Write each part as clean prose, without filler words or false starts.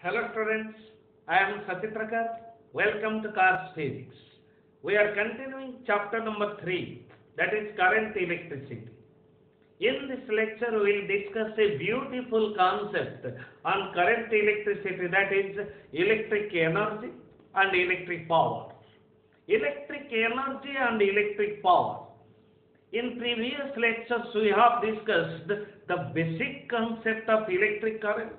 Hello students, I am Satitrakar. Welcome to Cars Physics. We are continuing chapter number 3, that is current electricity. In this lecture we will discuss a beautiful concept on current electricity, that is electric energy and electric power. Electric energy and electric power. In previous lectures we have discussed the basic concept of electric current,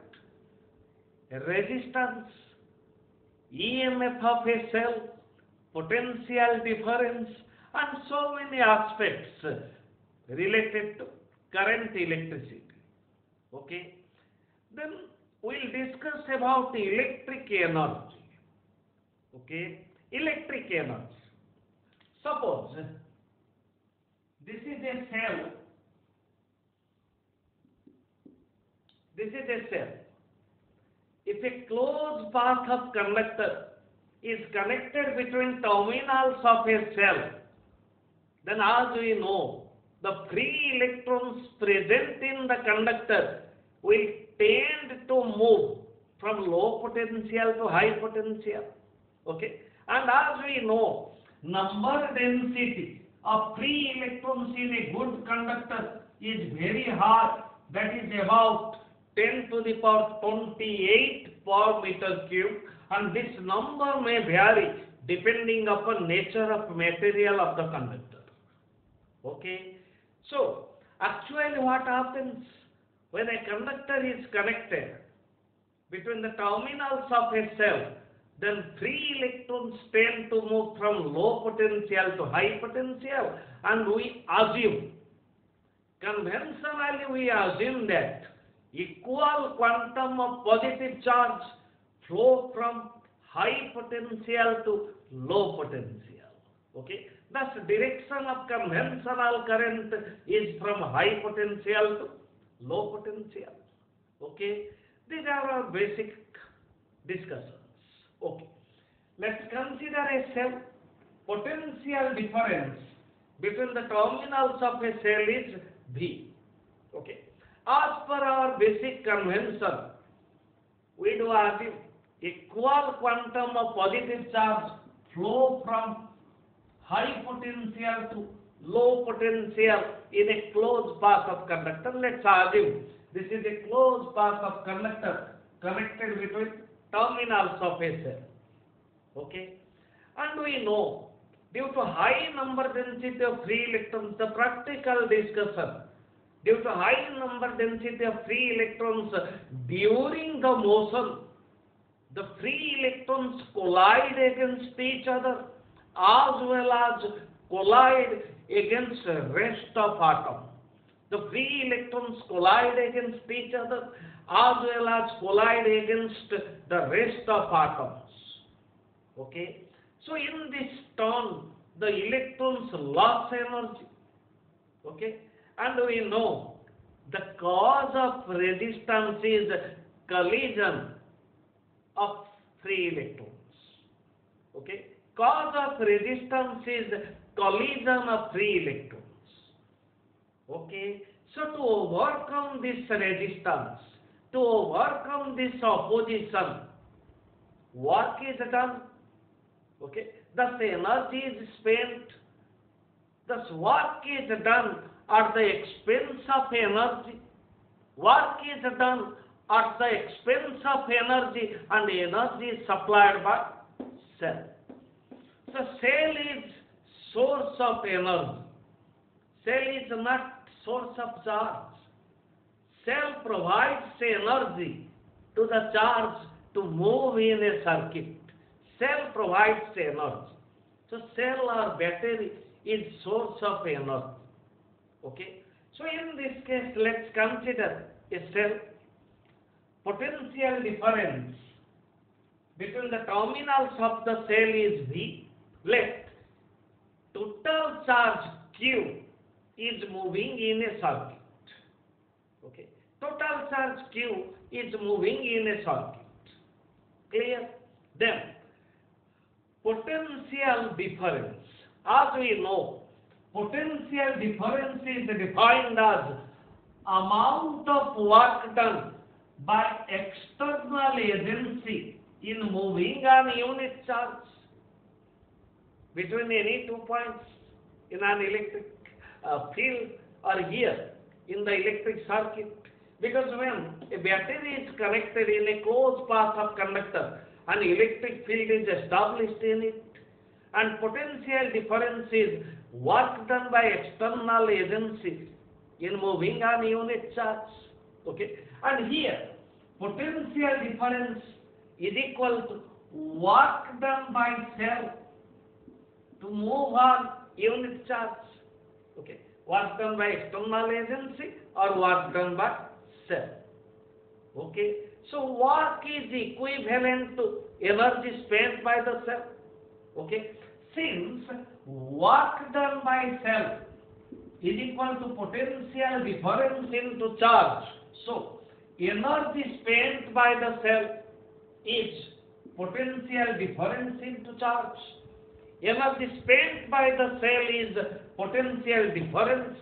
resistance, EMF of a cell, potential difference, and so many aspects related to current electricity. Okay. Then we'll discuss about electric energy. Okay. Electric energy. Suppose this is a cell. This is a cell. If a closed path of conductor is connected between terminals of a cell, then as we know, the free electrons present in the conductor will tend to move from low potential to high potential. Okay? And as we know, number density of free electrons in a good conductor is very high, that is about 10 to the power 28 per meter cube, and this number may vary depending upon nature of material of the conductor. Okay, so actually what happens when a conductor is connected between the terminals of a cell, then free electrons tend to move from low potential to high potential, and we assume, conventionally we assume that equal quantum of positive charge flow from high potential to low potential. Okay, thus direction of conventional current is from high potential to low potential. Okay, these are our basic discussions. Okay, let's consider a cell. Potential difference between the terminals of a cell is V. Okay. As per our basic convention, we do assume equal quantum of positive charge flow from high potential to low potential in a closed path of conductor. Let's assume this is a closed path of conductor connected between terminals of a cell. Okay, and we know due to high number density of free electrons, the practical discussion, due to high number density of free electrons during the motion, the free electrons collide against each other as well as collide against the rest of atom. The free electrons collide against each other as well as collide against the rest of atoms. Okay, so in this turn, the electrons lost energy. Okay, and we know the cause of resistance is collision of free electrons. Okay, cause of resistance is collision of free electrons. Okay, so to overcome this resistance, to overcome this opposition, work is done. Okay, thus energy is spent, thus work is done at the expense of energy. Work is done at the expense of energy, and energy is supplied by cell. So cell is source of energy. Cell is not source of charge. Cell provides energy to the charge to move in a circuit. Cell provides energy. So cell or battery is source of energy. Okay, so in this case, let's consider a cell. Potential difference between the terminals of the cell is V. Let total charge Q is moving in a circuit. Okay, total charge Q is moving in a circuit. Clear? Then potential difference. As we know, potential difference is defined as amount of work done by external agency in moving an unit charge between any 2 points in an electric field or here in the electric circuit. Because when a battery is connected in a closed path of conductor, an electric field is established in it, and potential difference is work done by external agency in moving an unit charge. Okay, and here potential difference is equal to work done by cell to move on unit charge. Okay, work done by external agency or work done by cell. Okay, so work is equivalent to energy spent by the cell. Okay, since work done by cell is equal to potential difference into charge, so energy spent by the cell is potential difference into charge. Energy spent by the cell is potential difference,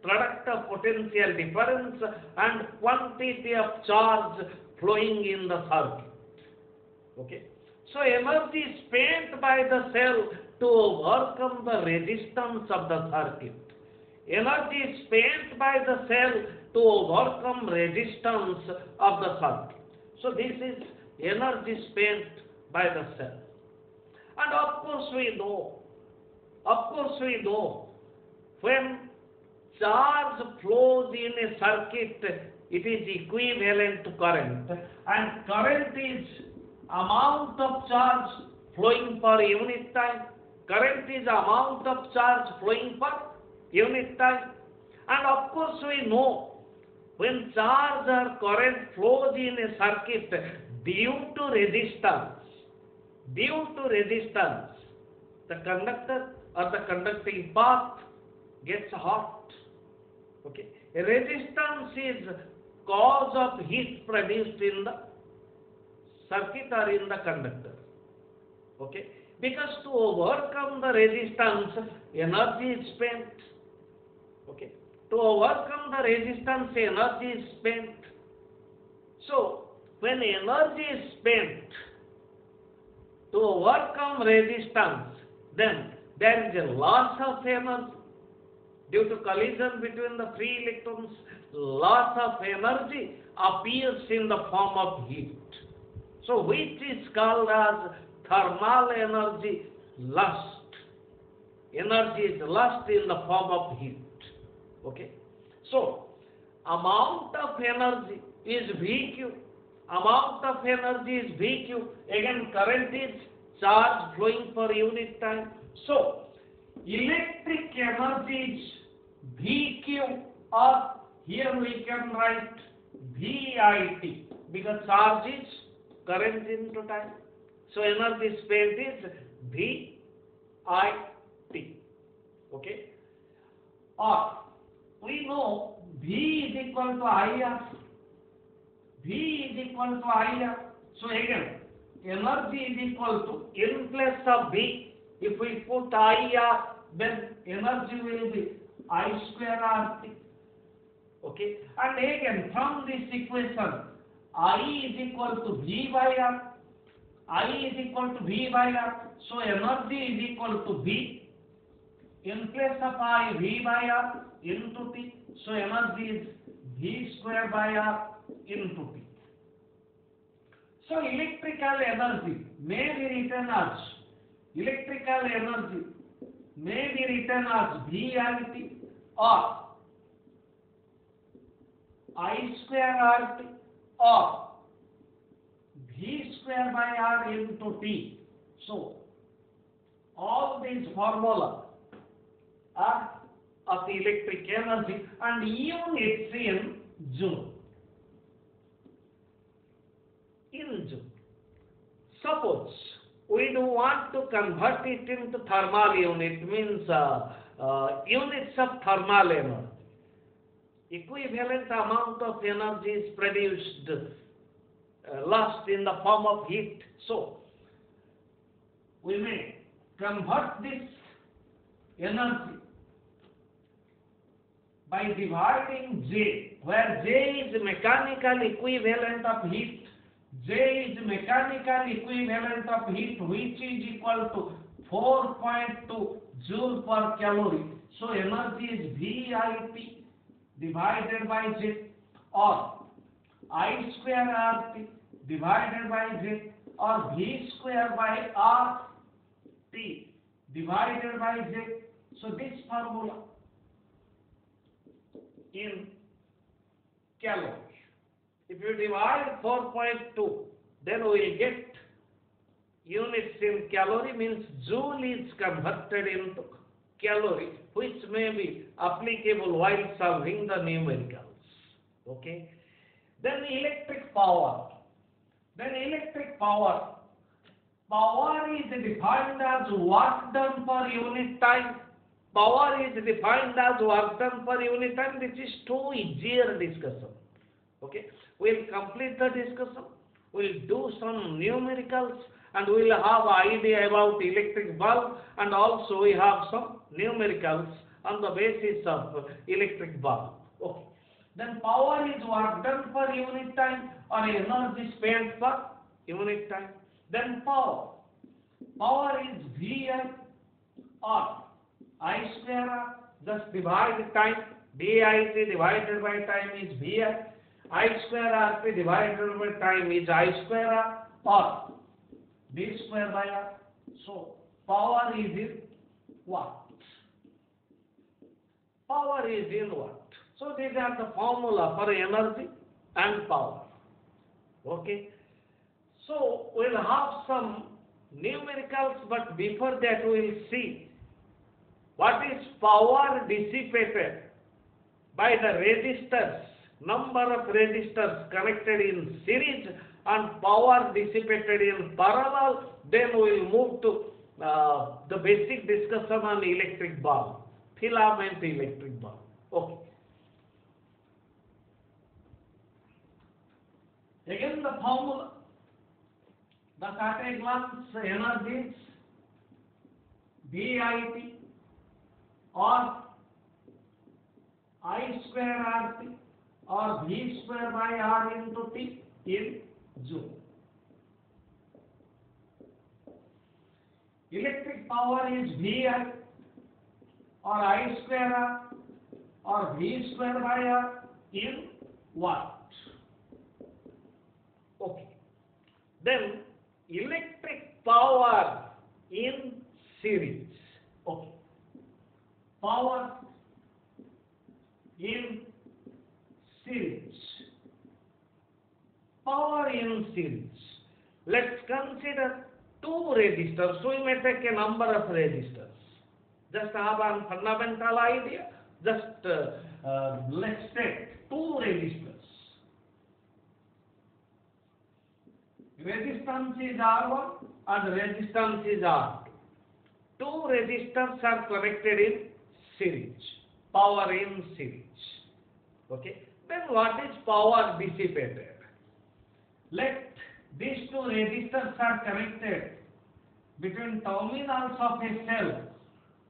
product of potential difference and quantity of charge flowing in the circuit. Okay, so energy spent by the cell to overcome the resistance of the circuit. Energy spent by the cell to overcome resistance of the circuit. So this is energy spent by the cell. And of course we know, when charge flows in a circuit, it is equivalent to current, and current is amount of charge flowing per unit time. Current is amount of charge flowing per unit time. And of course we know, when charge or current flows in a circuit due to resistance, the conductor or the conducting path gets hot. Okay, resistance is cause of heat produced in the circuit or in the conductor. Okay, because to overcome the resistance, energy is spent. Okay, to overcome the resistance, energy is spent. So when energy is spent to overcome resistance, then there is a loss of energy due to collision between the free electrons. Loss of energy appears in the form of heat, so which is called as thermal energy lost. Energy is lost in the form of heat. Okay, so amount of energy is VQ. Amount of energy is VQ. Again, current is charge flowing per unit time. So electric energy is VQ, or here we can write VIT, because charge is current into time. So energy spent is VIT. Okay, or we know V is equal to IR. V is equal to IR. So again, energy is equal to, in place of V, if we put IR, then energy will be I square RT. Okay, and again from this equation, I is equal to V by R. I is equal to V by R. So energy is equal to V. In place of I, V by R into T. So energy is V square by R into T. So electrical energy may be written as VIT or I square RT or V square by R into T. So all these formula are of the electric energy and units in joule. In joule. Suppose we do want to convert it into thermal unit, means units of thermal energy. Equivalent amount of energy is produced, lost in the form of heat. So we may convert this energy by dividing J, where J is mechanical equivalent of heat. J is mechanical equivalent of heat, which is equal to 4.2 joule per calorie. So energy is VIP divided by J, or I square RT divided by J, or V square by RT divided by J. So this formula in calories. If you divide 4.2, then we will get units in calorie, means joule is converted into calorie, which may be applicable while solving the numericals. Okay. Then electric power. Power is defined as work done per unit time. Power is defined as work done per unit time. This is too easier discussion. Okay, we'll complete the discussion. We'll do some numericals, and we'll have idea about electric bulb, and also we have some numericals on the basis of electric bulb. Okay. Then power is work done per unit time, or energy spent per unit time. Then power is VI or I square R. Just divide time. DIT divided by time is VI. I square RT divided by time is I square R, or D square by R. So power is in watt. Power is in watt. So these are the formula for energy and power. Okay. So we'll have some numericals, but before that we will see what is power dissipated by the resistors, number of resistors connected in series, and power dissipated in parallel. Then we will move to the basic discussion on electric bulb, filament electric bulb. Okay. Again the formula, the at a glance energies VIT or I square RT or V square by R into T in joule. Electric power is VI or I square R or V square by R in watt. Okay. Then electric power in series. Okay. Power in series. Power in series. Let's consider two resistors. We may take a number of resistors. Just have a fundamental idea. Just let's take two resistors. Resistance is R1 and resistance is R2. Two resistors are connected in series. Power in series. Okay. Then what is power dissipated? Let these two resistors are connected between terminals of a cell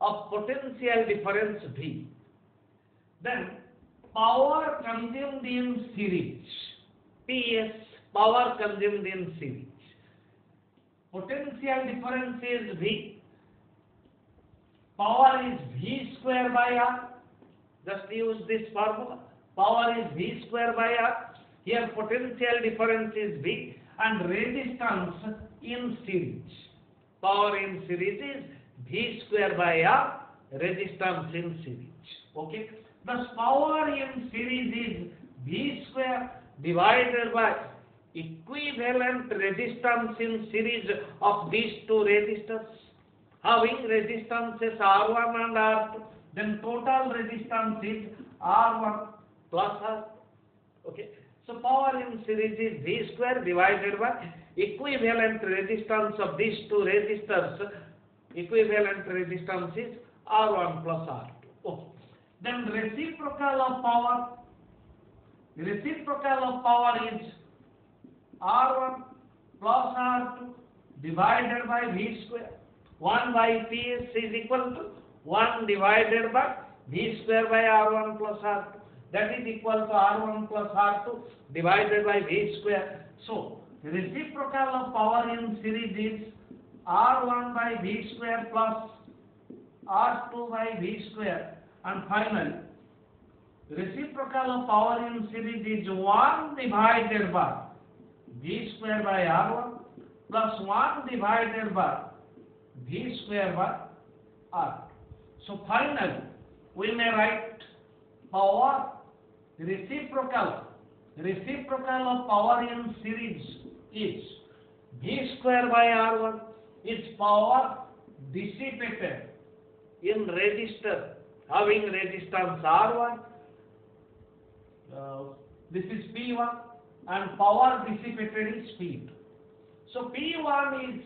of potential difference V. Then power consumed in series, PS, power consumed in series. Potential difference is V. Power is V square by R. Just use this formula. Power is V square by R. Here potential difference is V, and resistance in series. Power in series is V square by R, resistance in series. Okay. Thus power in series is V square divided by equivalent resistance in series of these two resistors, having resistances R1 and R2. Then total resistance is R1 plus R2. Okay. So power in series is V square divided by equivalent resistance of these two resistors. Equivalent resistance is R1 plus R2. Okay. Then reciprocal of power. Reciprocal of power is R1 plus R2 divided by V square. 1 by PS is equal to 1 divided by V square by R1 plus R2. That is equal to R1 plus R2 divided by V square. So, reciprocal of power in series is R1 by V square plus R2 by V square. And finally, reciprocal of power in series is 1 divided by V square by R1 plus 1 divided by V square by R2. So finally, we may write power reciprocal of power in series is V square by R1 is power dissipated in resistor having resistance R1. This is P1 and power dissipated is P2. So P1 is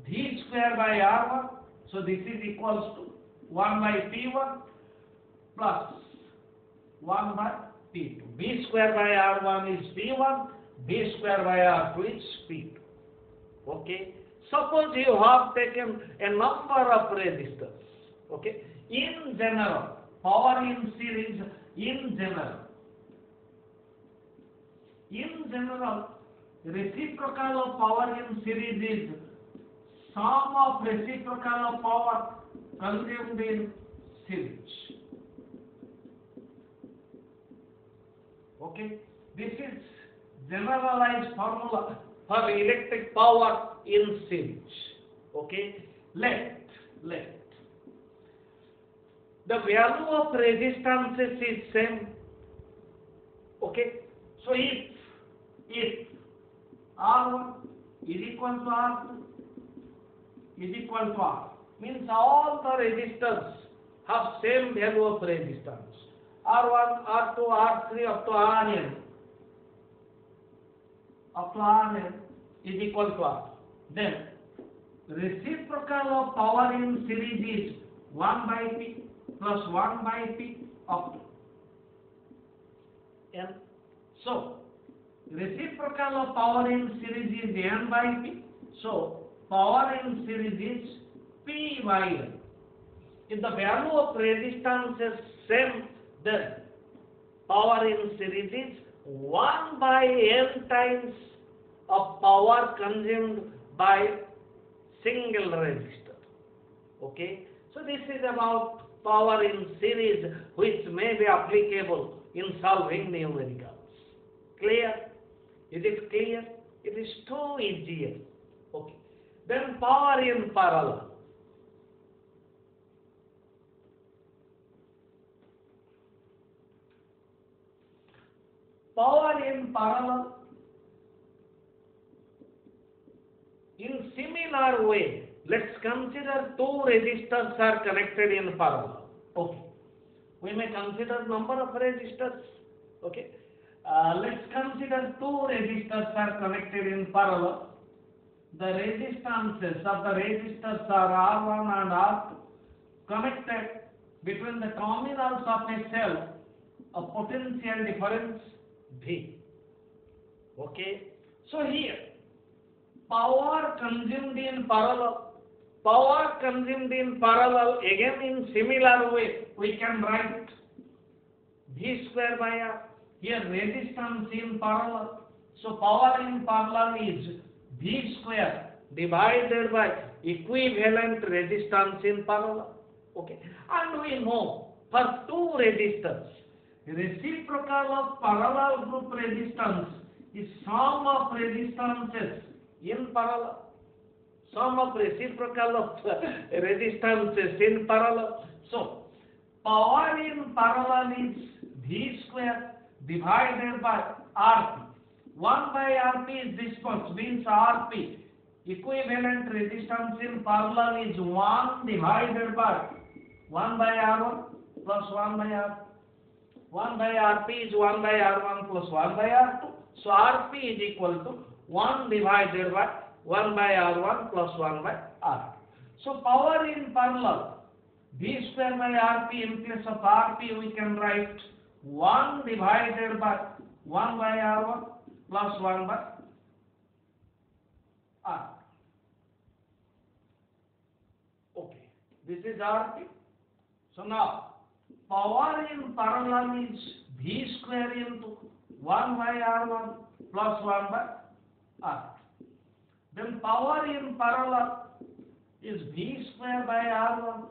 V square by R1. So this is equals to 1 by P1 plus 1 by P2. V square by R1 is P1. V square by R2 is P2. Okay. Suppose you have taken a number of resistors. Okay. In general, power in series in general, reciprocal of power in series is sum of reciprocal of power consumed in series. Okay, this is generalized formula for electric power in series. Okay, let the value of resistances is same. Okay, so if R1 is equal to R2 is equal to R, means all the resistors have same value of resistance. R1, R2, R3 up to Rn is equal to R. Then reciprocal of power in series is 1 by P plus 1 by P up to N. So reciprocal of power in series is N by P. So power in series is P by N. If the value of resistance is same, then power in series is 1 by N times of power consumed by single resistor. Okay, so this is about power in series, which may be applicable in solving numericals. Clear? Is it clear? It is too easier. Okay. Then power in parallel. Power in parallel. In similar way, let's consider two resistors are connected in parallel. Okay. We may consider number of resistors. Okay. Let's consider two resistors are connected in parallel. The resistances of the resistors are R1 and R2 connected between the terminals of a cell, a potential difference V. Okay. So here, power consumed in parallel. Power consumed in parallel, again in similar way, we can write V square by R. Here resistance in parallel. So power in parallel is V square divided by equivalent resistance in parallel. Okay. And we know for two resistors, reciprocal of parallel group resistance is sum of resistances in parallel. Sum of reciprocal of resistances in parallel. So power in parallel is V square divided by Rp. 1 by Rp is this much, means Rp equivalent resistance in parallel is 1 divided by 1 by R1 plus 1 by R2. 1 by Rp is 1 by R1 plus 1 by R2. So Rp is equal to 1 divided by 1 by R1 plus 1 by R2. So power in parallel, V square by Rp, in place of Rp we can write 1 divided by 1 by R1 plus 1 by R. Okay, this is Rp. So now power in parallel is V square into 1 by R1 plus 1 by R2. Then power in parallel is V square by R1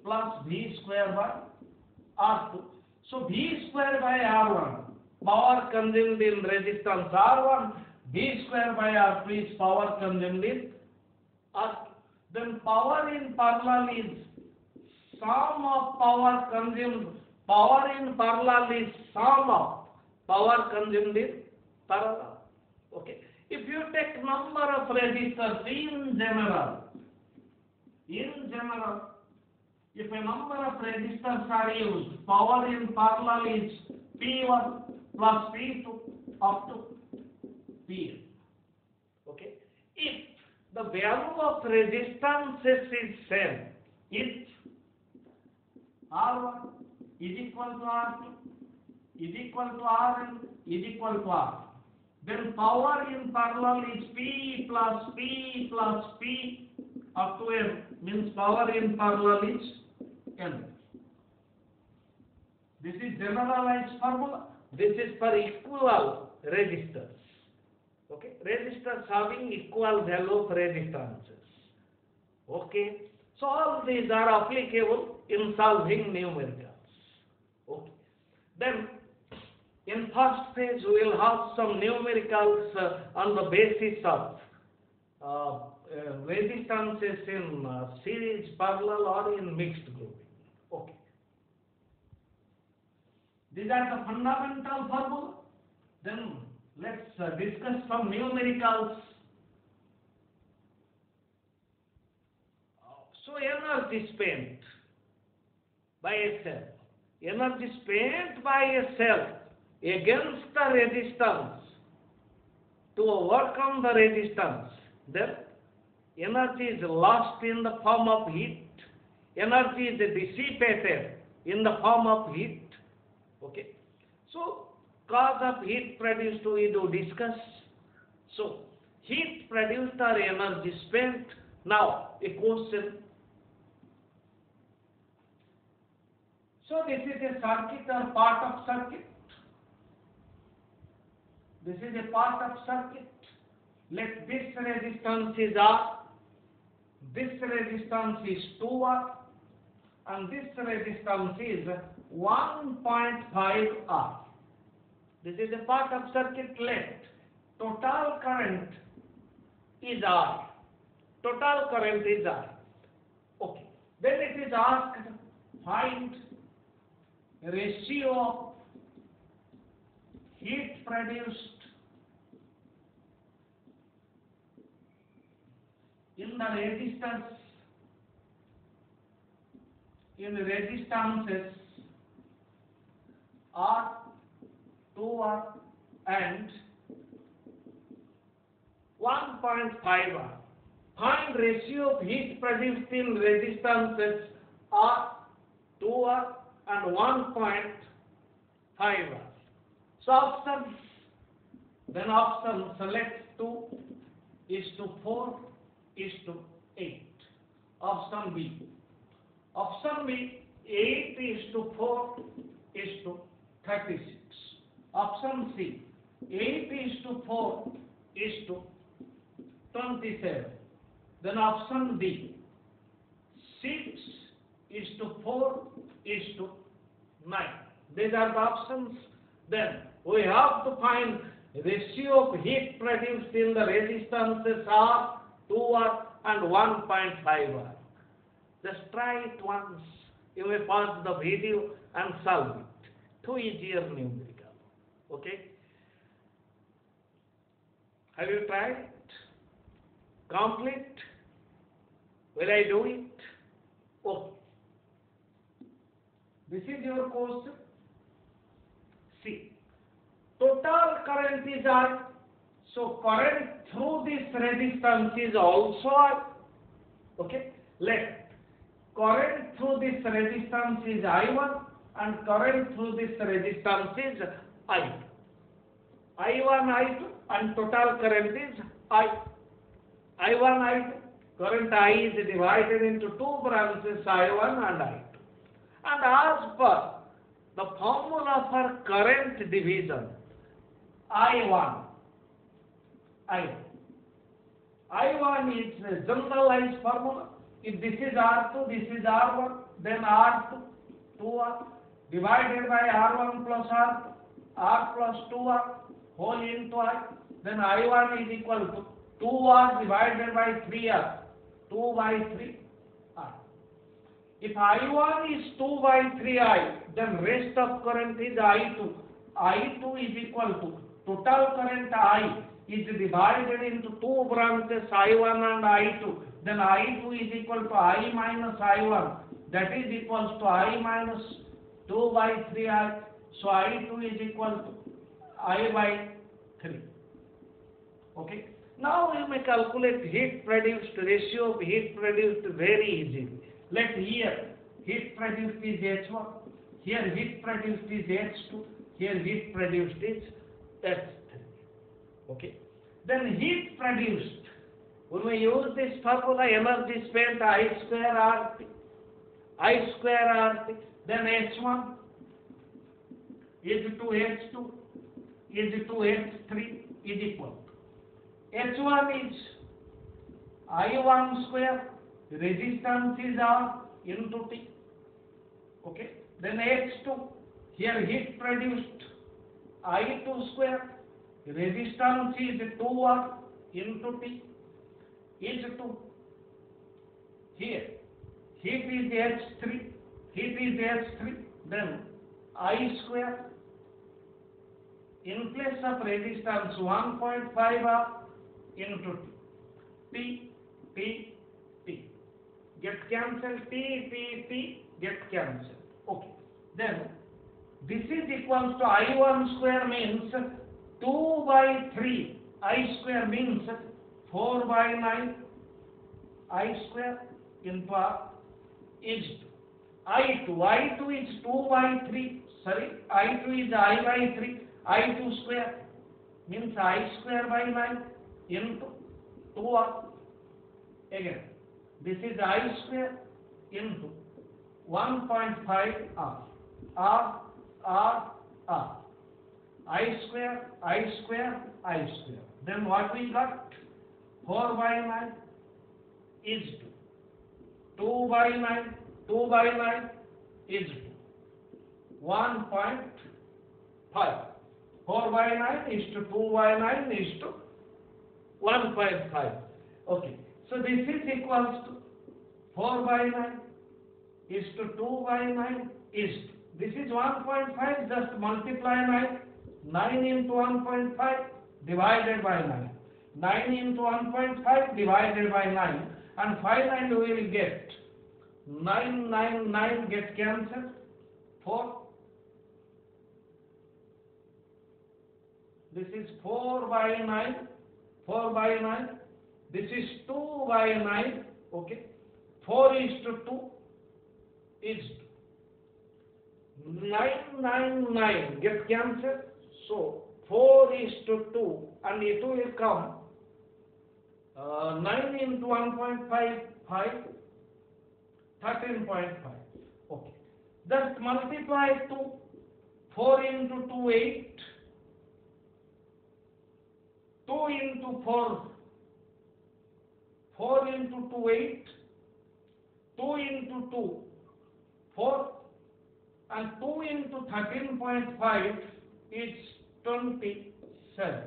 plus V square by R2. So V square by R1, power consumed in resistance R1, V square by R2 is power consumed in R2. Then power in parallel is sum of power consumed. Power in parallel is sum of power consumed in parallel. Okay. If you take number of resistors in general, if a number of resistors are used, power in parallel is P1 plus P2 up to Pn. Okay. If the value of resistances is same, if R1 is equal to R2 is equal to Rn is equal to R, then power in parallel is P plus P plus P up to N, means power in parallel is N. This is generalized formula. This is for equal resistors. Okay, resistors having equal value of resistances. Okay, so all these are applicable in solving numericals. Okay, then in first phase we will have some numericals on the basis of resistances in series, parallel, or in mixed grouping. Okay, these are the fundamental formula. Then let's discuss some numericals. So energy spent by a cell. Energy spent by a cell against the resistance to overcome the resistance. Then energy is lost in the form of heat. Energy is dissipated in the form of heat. Okay. So cause of heat produced we do discuss. So heat produced or energy spent. Now a question. So this is a circuit or part of circuit. This is a part of circuit. Let this resistance is R, this resistance is 2R, and this resistance is 1.5 R. This is a part of circuit. Let total current is R. Total current is R. Okay. Then it is asked, find ratio of heat produced in the resistance, in resistances R, 2R and 1.5 R. Find ratio of heat produced in resistances R, 2R and 1.5 R. So options, then option select 2 is to 4 is to 8. Option B. Option B, 8 is to 4 is to 36. Option C, 8 is to 4 is to 27. Then option D, 6 is to 4 is to 9. These are the options. Then we have to find ratio of heat produced in the resistances R, 2R and 1.5 R. Just try it once. You may pause the video and solve it. Too easier numerical. Okay? Have you tried it? Complete? Will I do it? Okay. This is your question. See, total current is I. So current through this resistance is also I. Okay? Let current through this resistance is I1 and current through this resistance is I2. I1, I2 and total current is I. I1, I2. Current I is divided into two branches, I1 and I2. And as per the formula for current division, I1, I1 is a generalized formula. If this is R2, this is R1, then R2, 2R, divided by R1 plus R2, R plus 2R, whole into I, then I1 is equal to 2R divided by 3R, 2 by 3 I. If I1 is 2 by 3I, then rest of current is I2. I2 is equal to total current I is divided into two branches I1 and I2. Then I2 is equal to I minus I1. That is equals to I minus 2 by 3I. So I2 is equal to I by 3. Okay. Now you may calculate heat produced, ratio of heat produced very easily. Let here heat produced is H1, here heat produced is H2, here heat produced is H3. Okay. Then heat produced, when we use this formula, energy spent I square RT, I square RT, then H1 is to H2 is to H3 is equal. H1 is I1 square, resistance is R into T. Okay. Then H2, here heat produced I2 square, resistance is 2R into T is to here. Heat is H3, then I square in place of resistance 1.5 R into T, get cancelled, T, get cancelled. Okay. Then this is equals to I1 square means 2 by 3, I square means 4 by 9, I square into R is I2 is 2 by 3, I2 is I by 3, I2 square means I square by 9 into 2R. Again, this is I square into 1.5 R. I square. Then what we got? 4 by 9 is 2 by 9 is 1.5. 4 by 9 is to 2 by 9 is to 1.5. Okay. So this is equals to 4 by 9 is to 2 by 9 is to, this is 1.5, just multiply 9. 9 into 1.5 divided by 9. 9 into 1.5 divided by 9. And finally we will get 9 get cancelled. 4. This is 4 by 9. This is 2 by 9. Okay. 4 is to 2 is 9 get cancelled. So 4 is to 2 and it will come 9 into 1.5, 5, 13.5. Okay. Just multiply 2. 4 into 2, 8. 2 into 4. 4 into 2, 8. 2 into 2, 4. And 2 into 13.5 is 27.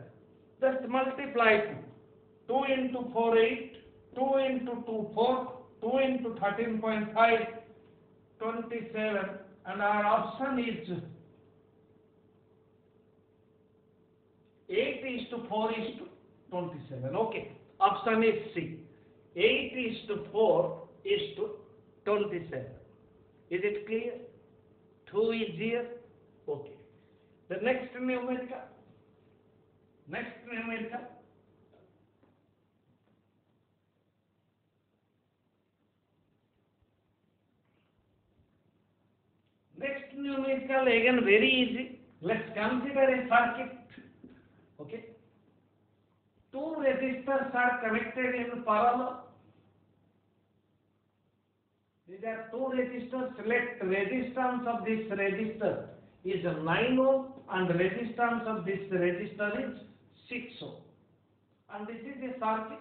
Just multiply 2. 2 into 4, 8. 2 into 2, 4. 2 into 13.5, 27. And our option is 8 is to 4 is to 27. Okay. Option is C. 8 is to 4 is to 27. Is it clear? 2 is here. Okay. The next numerical. Next numerical again very easy. Let's consider a circuit. Okay. 2 resistors are connected in parallel. These are two resistors. Select resistance of this resistor is 9 ohm and resistance of this resistor is 6 ohm. And this is a circuit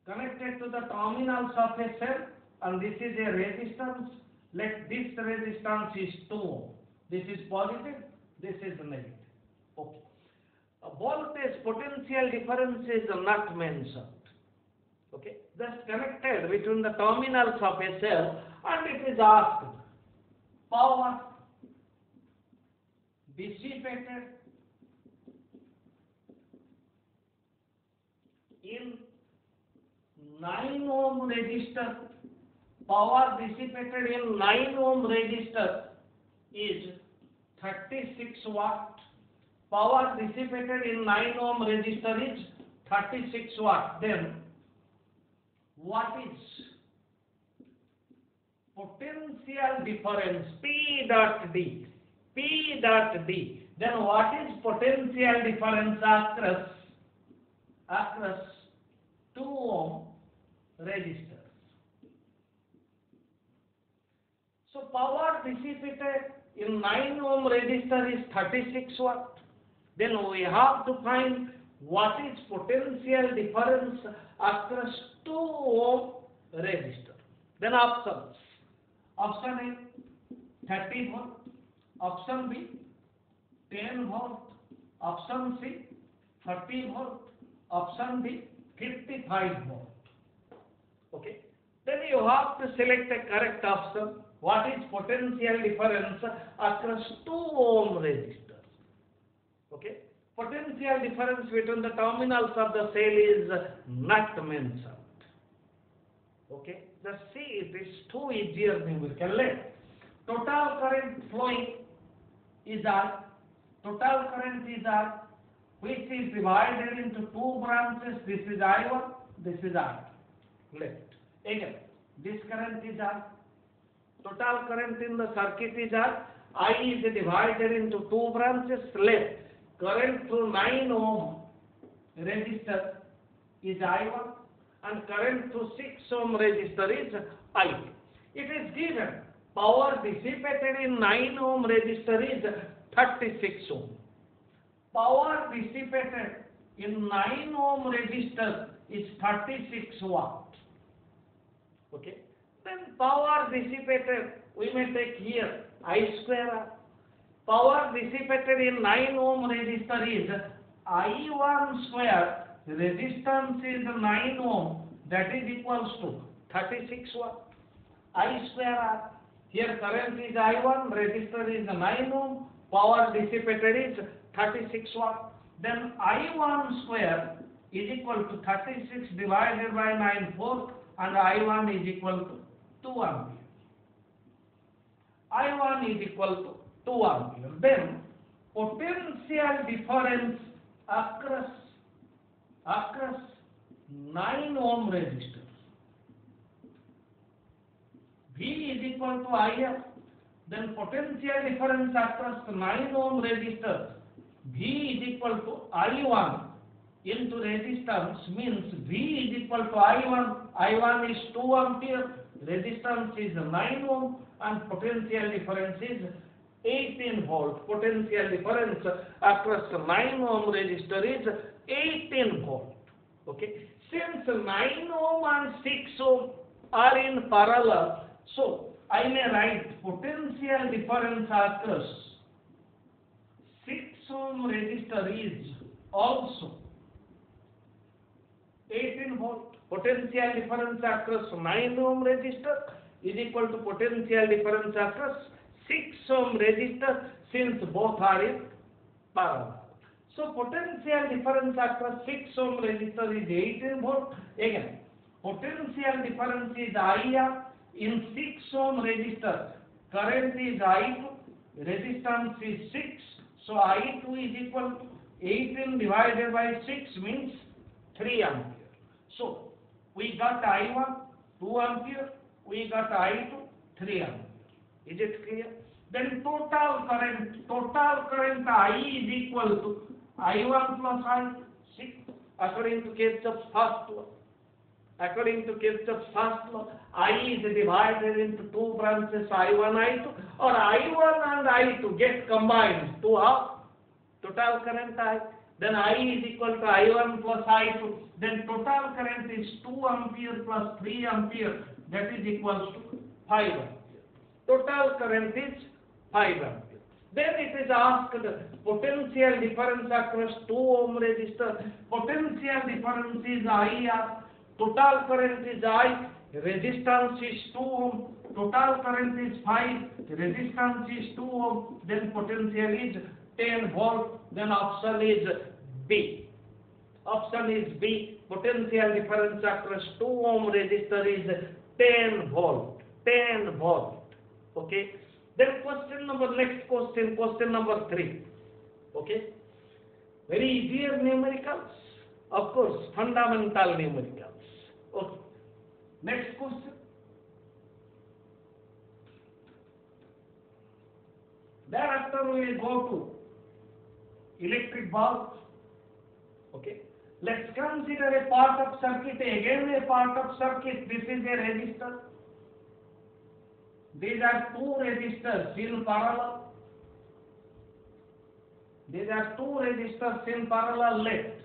connected to the terminals of a cell, and this is a resistance. Let this resistance is 2 ohm. This is positive, this is negative. Okay. A voltage potential difference is not mentioned. Okay, just connected between the terminals of a cell, and it is asked power dissipated in 9 ohm resistor. Power dissipated in 9 ohm resistor is 36 watt. Power dissipated in 9 ohm resistor is 36 watt. Then what is potential difference? P dot D. P dot D. Then what is potential difference across 2 ohm resistors? So power dissipated in 9 ohm resistor is 36 watt. Then we have to find what is potential difference across 2 ohm resistor. Then options. Option A 30 volt. Option B 10 volt. Option C 30 volt. Option D 55 volt. Okay. Then you have to select a correct option. What is potential difference across 2 ohm resistors? Okay. Potential difference between the terminals of the cell is not mentioned. Okay. Just see, it is too easier numerical. Total current flowing is R. Total current is R, which is divided into 2 branches. This is I1, this is I2. Left. Again, this current is R. Total current in the circuit is R. I is divided into 2 branches. Left. Current through 9 ohm resistor is I1 and current through 6 ohm resistor is I2. It is given power dissipated in 9 ohm resistor is 36 ohm. Power dissipated in 9 ohm resistor is 36 watt. Okay. Then power dissipated, we may take here I square R. Power dissipated in 9 ohm resistor is I1 square. Resistance is 9 ohm. That is equals to 36 watt. I square R. Here current is I1. Resistor is 9 ohm. Power dissipated is 36 watt. Then I1 square is equal to 36 divided by 9/4, and I1 is equal to 2 ampere. I1 is equal to 2 ampere. Then potential difference across 9 ohm resistors. V is equal to IF. Then potential difference across 9 ohm resistors. V is equal to I1 into resistance means V is equal to I1. I1 is 2 ampere. Resistance is 9 ohm and potential difference is 18 volt. Potential difference across 9 ohm resistor is 18 volt. Okay. Since 9 ohm and 6 ohm are in parallel, so I may write potential difference across 6 ohm resistor is also 18 volt. Potential difference across 9 ohm resistor is equal to potential difference across 6 ohm resistor, since both are in parallel. So potential difference across 6 ohm resistor is 18 volt. Again, potential difference is IR in 6 ohm resistor. Current is I2, resistance is 6. So I2 is equal to 18 divided by 6 means 3 ampere. So we got I1 2 ampere, we got I2 3 ampere. Is it clear? Then total current I is equal to I1 plus I2, 6, according to Kirchhoff's first one. According to Kirchhoff's first law, I is divided into two branches, I1, I2, or I1 and I2 get combined to have total current I. Then I is equal to I1 plus I2. Then total current is 2 ampere plus 3 ampere. That is equals to 5 ampere. Total current is 5 ampere. Then it is asked potential difference across 2 ohm resistor. Potential difference is IR. Total current is I. Resistance is 2 ohm. Total current is 5. Resistance is 2 ohm. Then potential is 10 volt. Then option is B. Option is B. Potential difference across 2 ohm resistor is 10 volt. 10 volt. Okay. Then next question number 3. Okay. Very easier numericals. Of course, fundamental numericals. Okay. Next question. Thereafter we will go to electric bulb. Okay. Let's consider a part of circuit. Again a part of circuit. This is a resistor. These are two resistors in parallel. These are two resistors in parallel. Let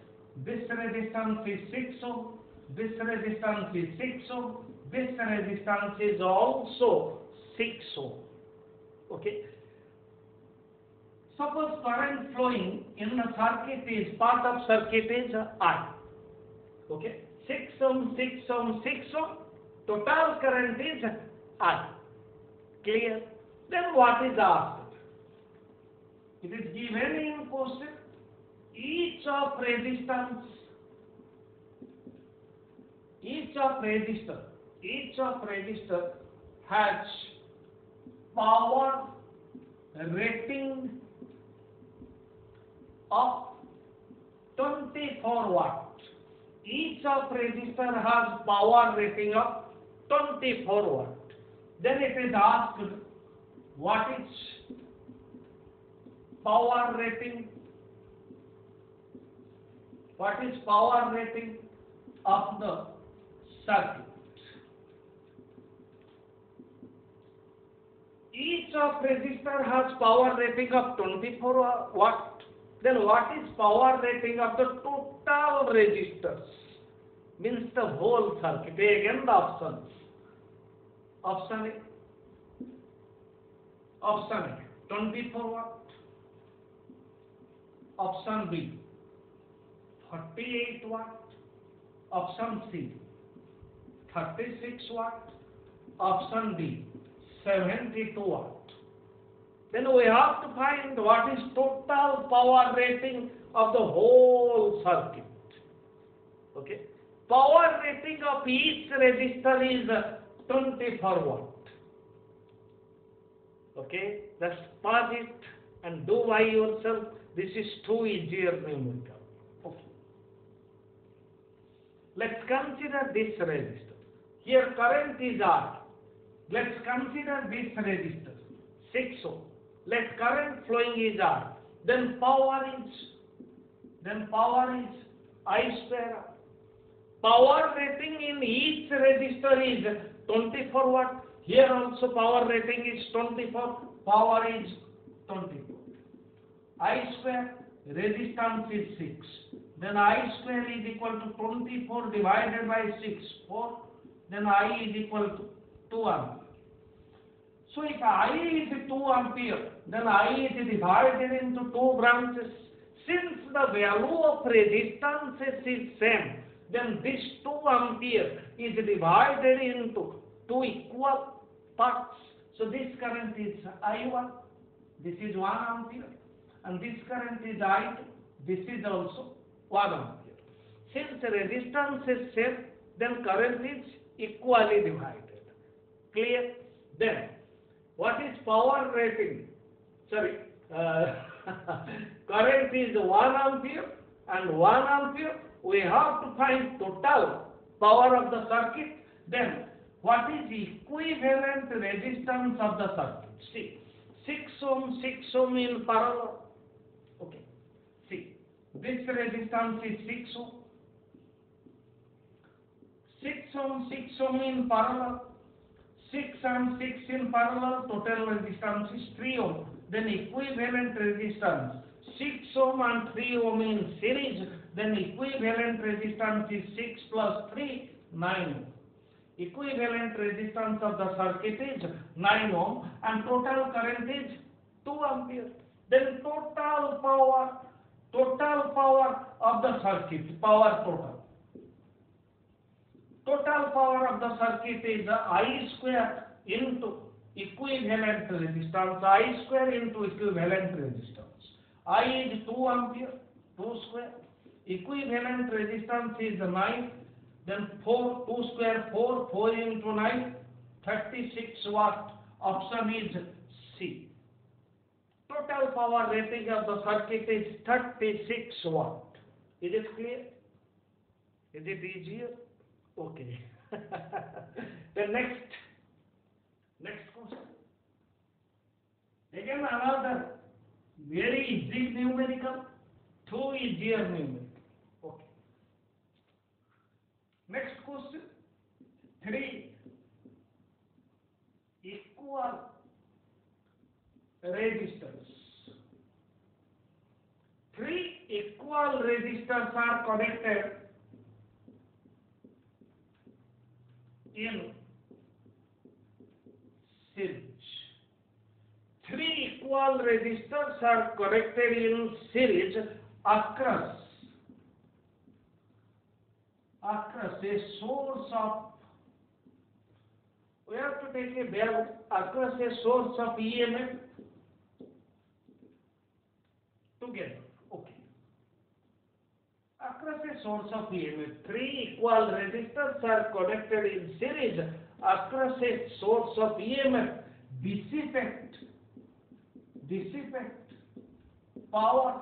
this resistance is 6 ohm. This resistance is 6 ohm. This resistance is also 6 ohm. Okay. Suppose current flowing in the circuit is part of circuit is I. Okay. 6 ohm, 6 ohm, 6 ohm. Total current is I. Clear? Then what is asked? It is given in question. Each of resistor has power rating of 24 watt. Each of resistor has power rating of 24 watt. Then it is asked, what is power rating? What is power rating of the circuit? Each of resistor has power rating of 24 watt. Then what is power rating of the total resistors? Means the whole circuit. Again the options. Option A 24 watt. Option B 48 watt. Option C 36 watt. Option D 72 watt. Then we have to find what is total power rating of the whole circuit. Okay. Power rating of each resistor is 24 watt. Okay, just pause it and do by yourself. This is too easier numerical. Okay. Let's consider this resistor. Here current is R. Let's consider this resistor 6 ohm. Let current flowing is R. Then power is I square R. Power rating in each resistor is 24 watt. Here also power rating is 24. Power is 24. I square resistance is 6. Then I square is equal to 24 divided by 6. 4. Then I is equal to 2 ampere. So if I is 2 ampere, then I is divided into two branches. Since the value of resistance is same, then this 2 ampere is divided into two equal parts. So this current is I1, this is 1 ampere, and this current is I2, this is also 1 ampere. Since resistance is same, then current is equally divided. Clear? Then, what is power rating? Sorry, current is 1 ampere and 1 ampere. We have to find total power of the circuit. Then, what is equivalent resistance of the circuit? See, 6 ohm in parallel. Okay. See, this resistance is 6 ohm. 6 6 ohm in parallel. 6 and 6 in parallel, total resistance is 3 ohm. Then equivalent resistance 6 ohm and 3 ohm in series. Then equivalent resistance is 6 plus 3, 9 ohm. Equivalent resistance of the circuit is 9 ohm and total current is 2 ampere. Then total power of the circuit, power total of the circuit is I square into equivalent resistance, I square into equivalent resistance. I is 2 ampere, 2 square. Equivalent resistance is 9, then 4, 2 square, 4 into 9, 36 watt. Option is C. Total power rating of the circuit is 36 watt. Is it clear? Is it easier? Okay. The next question. Again another very easy numerical, 2 easier numerical. Okay. Next question. 3 equal resistors. 3 equal resistors are connected in series. 3 equal resistors are connected in series across a source of, we have to take a value across a source of EMF together. Okay. Across a source of EMF, 3 equal resistors are connected in series across a source of EMF. Dissipate power.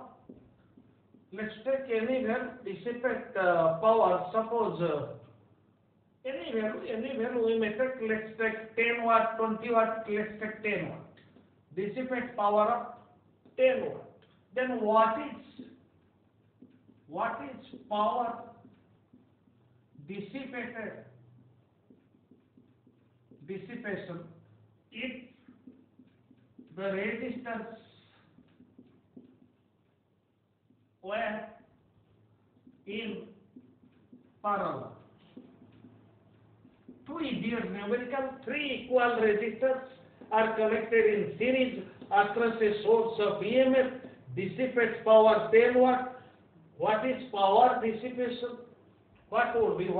Let's take anywhere dissipate power. Suppose anywhere we may take, let's take 10 watt, 20 watt, let's take 10 watt. Dissipate power of 10 watt. Then what is power dissipation if the resistors were in parallel? 2 easier numerical. 3 equal resistors are connected in series across a source of EMF. Dissipates power 10 watt. What is power dissipation? What would be?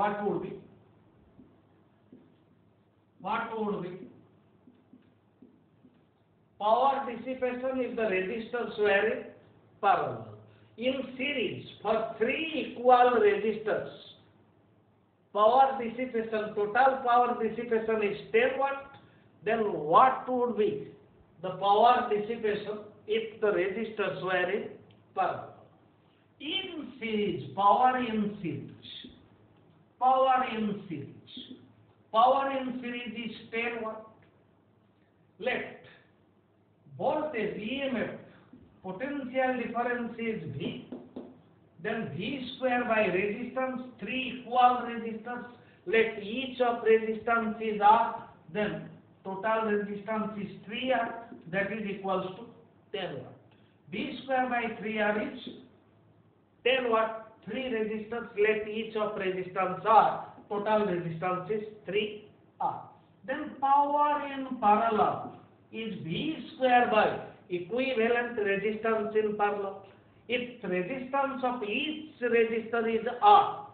Power dissipation if the resistors were in parallel. In series, for 3 equal resistors, power dissipation, total power dissipation is 10 watt. Then what would be the power dissipation if the resistors were in parallel? In series, power in series is 10 watt. Let voltage EMF potential difference is V, then V square by resistance, 3 equal resistors, let each of resistance is R, then total resistance is 3R, that is equals to 10 watt. V square by 3R is 10 watt, 3 resistors, let each of resistance R, total resistance is 3R. Then power in parallel is V square by equivalent resistance in parallel. If resistance of each resistor is R,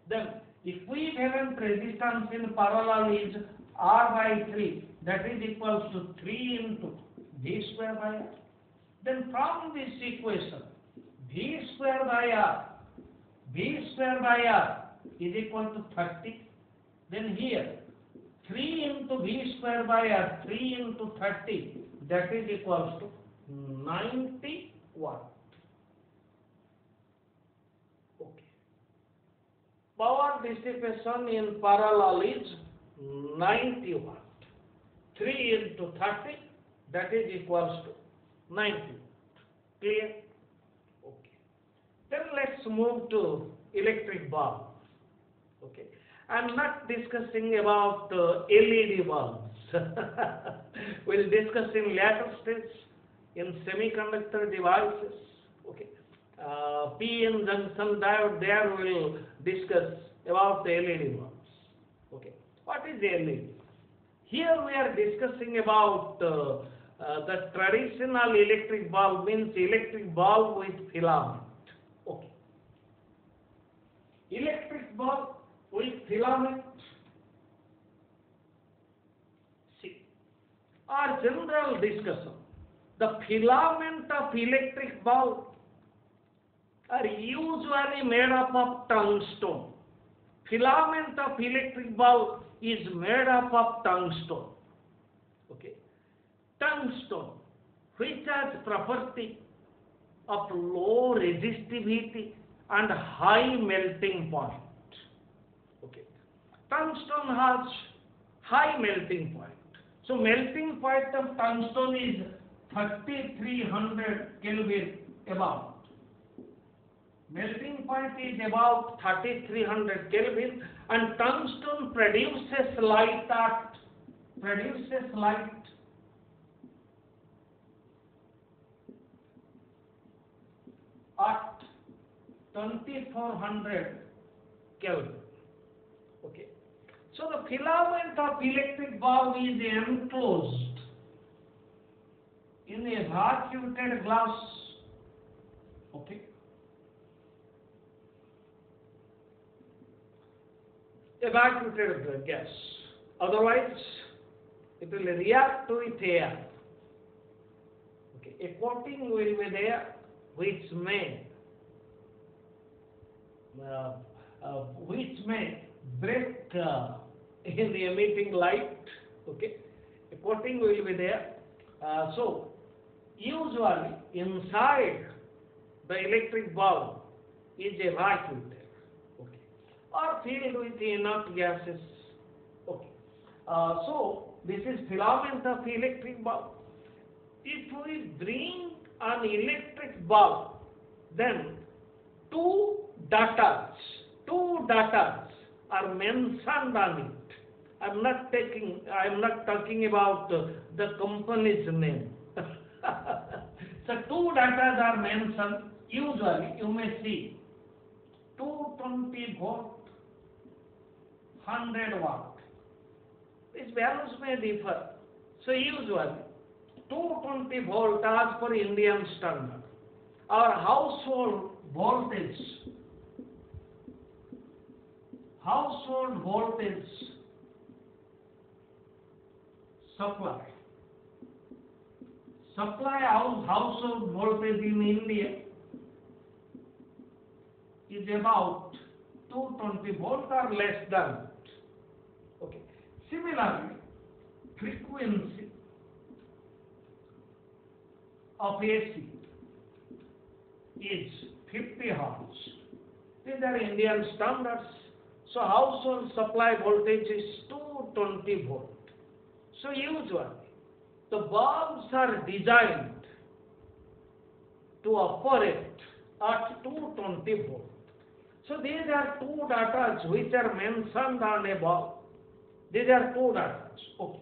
then equivalent resistance in parallel is R by 3, that is equals to 3 into V square by R. Then from this equation, V square by R is equal to 30. Then here 3 into V square by R, 3 into 30, that is equals to 90 watt. Okay. Power dissipation in parallel is 90 watt. 3 into 30, that is equals to 90 watt. Clear? Okay. Then let's move to electric bulb. Okay. I'm not discussing about LED bulbs. We'll discuss in later stage in semiconductor devices. Okay. PN junction diode, there we'll discuss about the LED bulbs. Okay. What is LED? Here we are discussing about the traditional electric bulb, means electric bulb with filament. Okay. Electric bulb with filament. See, our general discussion. The filament of electric bulb are usually made up of tungsten. Filament of electric bulb is made up of tungsten. Okay. Tungsten, which has property of low resistivity and high melting point. Okay. Tungsten has high melting point. So melting point of tungsten is 3300 Kelvin about. Melting point is about 3300 Kelvin, and tungsten produces light at 2400 Kelvin. Okay. So the filament of electric bulb is enclosed in a vacuated glass. Okay. Evacuated gas. Otherwise, it will react with air. Okay. A coating will be there which may break in the emitting light. Okay. A coating will be there. So usually inside the electric bulb is evacuated. Or filled with inert gases. Okay. So this is filament of electric bulb. If we bring an electric bulb, then two datas are mentioned on it. I'm not talking about the company's name. So two datas are mentioned. Usually you may see 220 volt, 100 watt. These values may differ. So usually 220 volt as per Indian standard. Our household voltage supply household voltage in India is about 220 volt or less than it. Okay. Similarly, frequency of AC is 50 hertz. These are Indian standards. So household supply voltage is 220 volt. So usually the bulbs are designed to operate at 220 volt. So these are two datas which are mentioned on a bulb. These are two datas. Okay.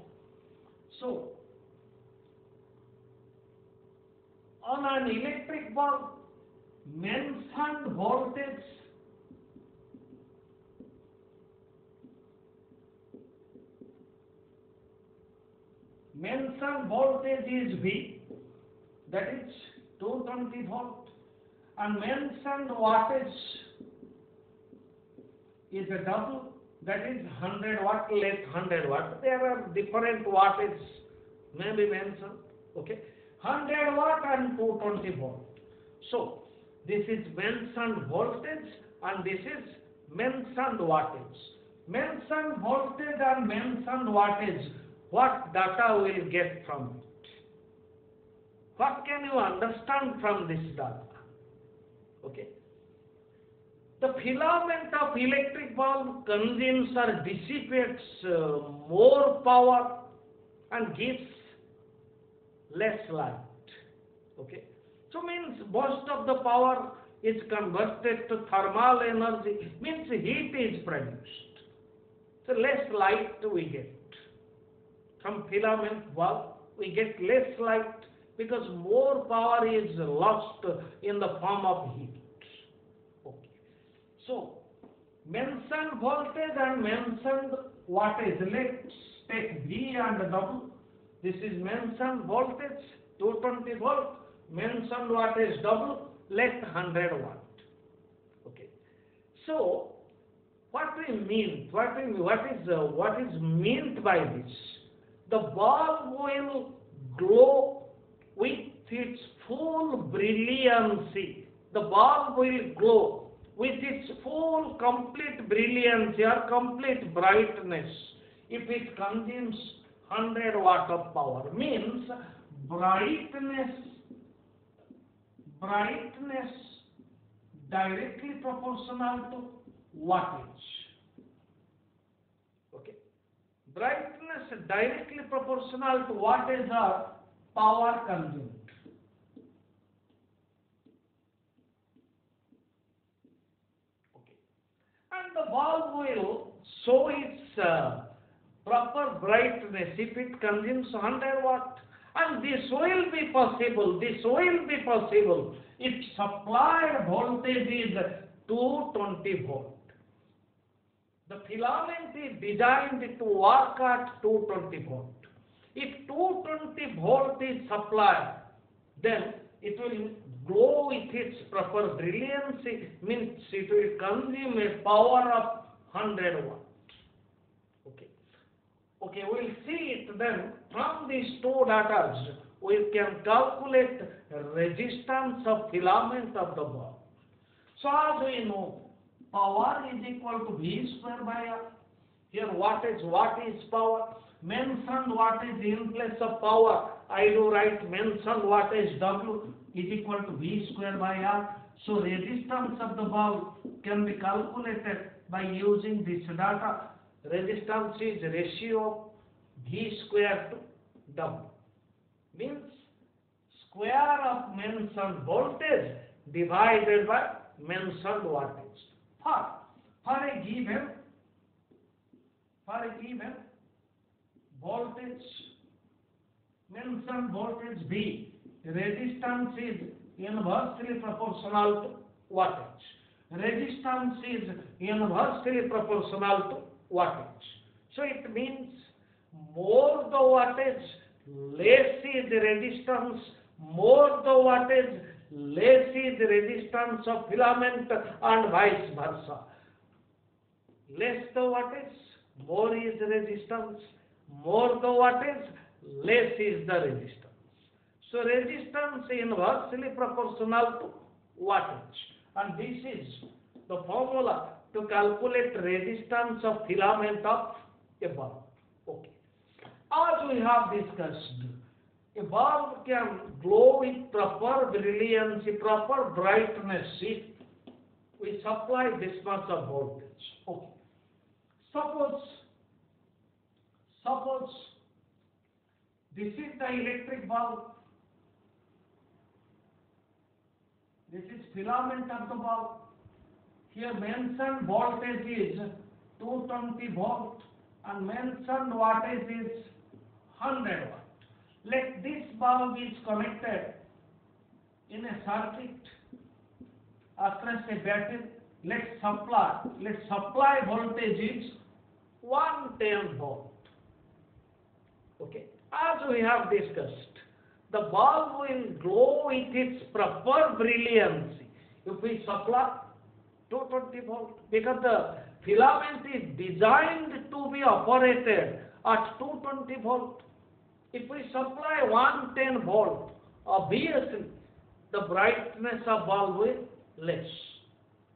So on an electric bulb, mentioned voltage is V, that is 220 volt, and mentioned wattage is a W, that is 100 watt, less 100 watt. There are different wattage may be mentioned. Okay, 100 watt and 220 volt. So this is mentioned voltage and this is mentioned wattage. Mentioned voltage and mentioned wattage, what data we'll get from it? What can you understand from this data? Okay. The filament of electric bulb consumes or dissipates more power and gives less light. Okay. So means most of the power is converted to thermal energy, means heat is produced. So less light we get. From filament bulb, we get less light because more power is lost in the form of heat. Okay. So, mentioned voltage and mentioned wattage. Let's take V and W. This is mentioned voltage, 220 volt. Mentioned wattage W, let 100 watt. Okay. So, what we mean? What is meant by this? The bulb will glow with its full brilliancy. The bulb will glow with its full complete brilliancy or complete brightness if it consumes 100 watt of power. Means brightness directly proportional to wattage. Okay. Brightness directly proportional to wattage or power consumed. Okay. And the bulb will show its proper brightness if it consumes 100 watt. And this will be possible if supplied voltage is 220 volt. The filament is designed to work at 220 volt. If 220 volt is supplied, then it will glow with its proper brilliancy, means it will consume a power of 100 watt. Okay, we'll see it then. From these two data, we can calculate resistance of filament of the bulb. So as we know, power is equal to V square by R. Here what is power? Mentioned wattage in place of power. I do write mentioned wattage W is equal to V square by R. So resistance of the bulb can be calculated by using this data. Resistance is ratio of V square to W. Means square of mentioned voltage divided by mentioned wattage. For a given voltage, mentioned voltage V, resistance is inversely proportional to wattage. Resistance is inversely proportional to wattage. So it means more the wattage, less is the resistance, more the wattage, less is the resistance of filament, and vice versa. Less the wattage, more is the resistance, more the wattage, less is the resistance. So resistance is inversely proportional to wattage, and this is the formula to calculate resistance of filament of a bulb. Okay. As we have discussed, a bulb can glow with proper brilliancy, proper brightness if we supply this much of voltage. Okay. Suppose this is the electric bulb. This is filament of the bulb. Here mentioned voltage is 220 volt and mentioned wattage is 100 watt. Let this bulb is connected in a circuit across a battery. Let's supply voltage is 110 volt. Okay. As we have discussed, the bulb will glow with its proper brilliancy if we supply 220 volt, because the filament is designed to be operated at 220 volt. If we supply 110 volt, obviously the brightness of bulb will less.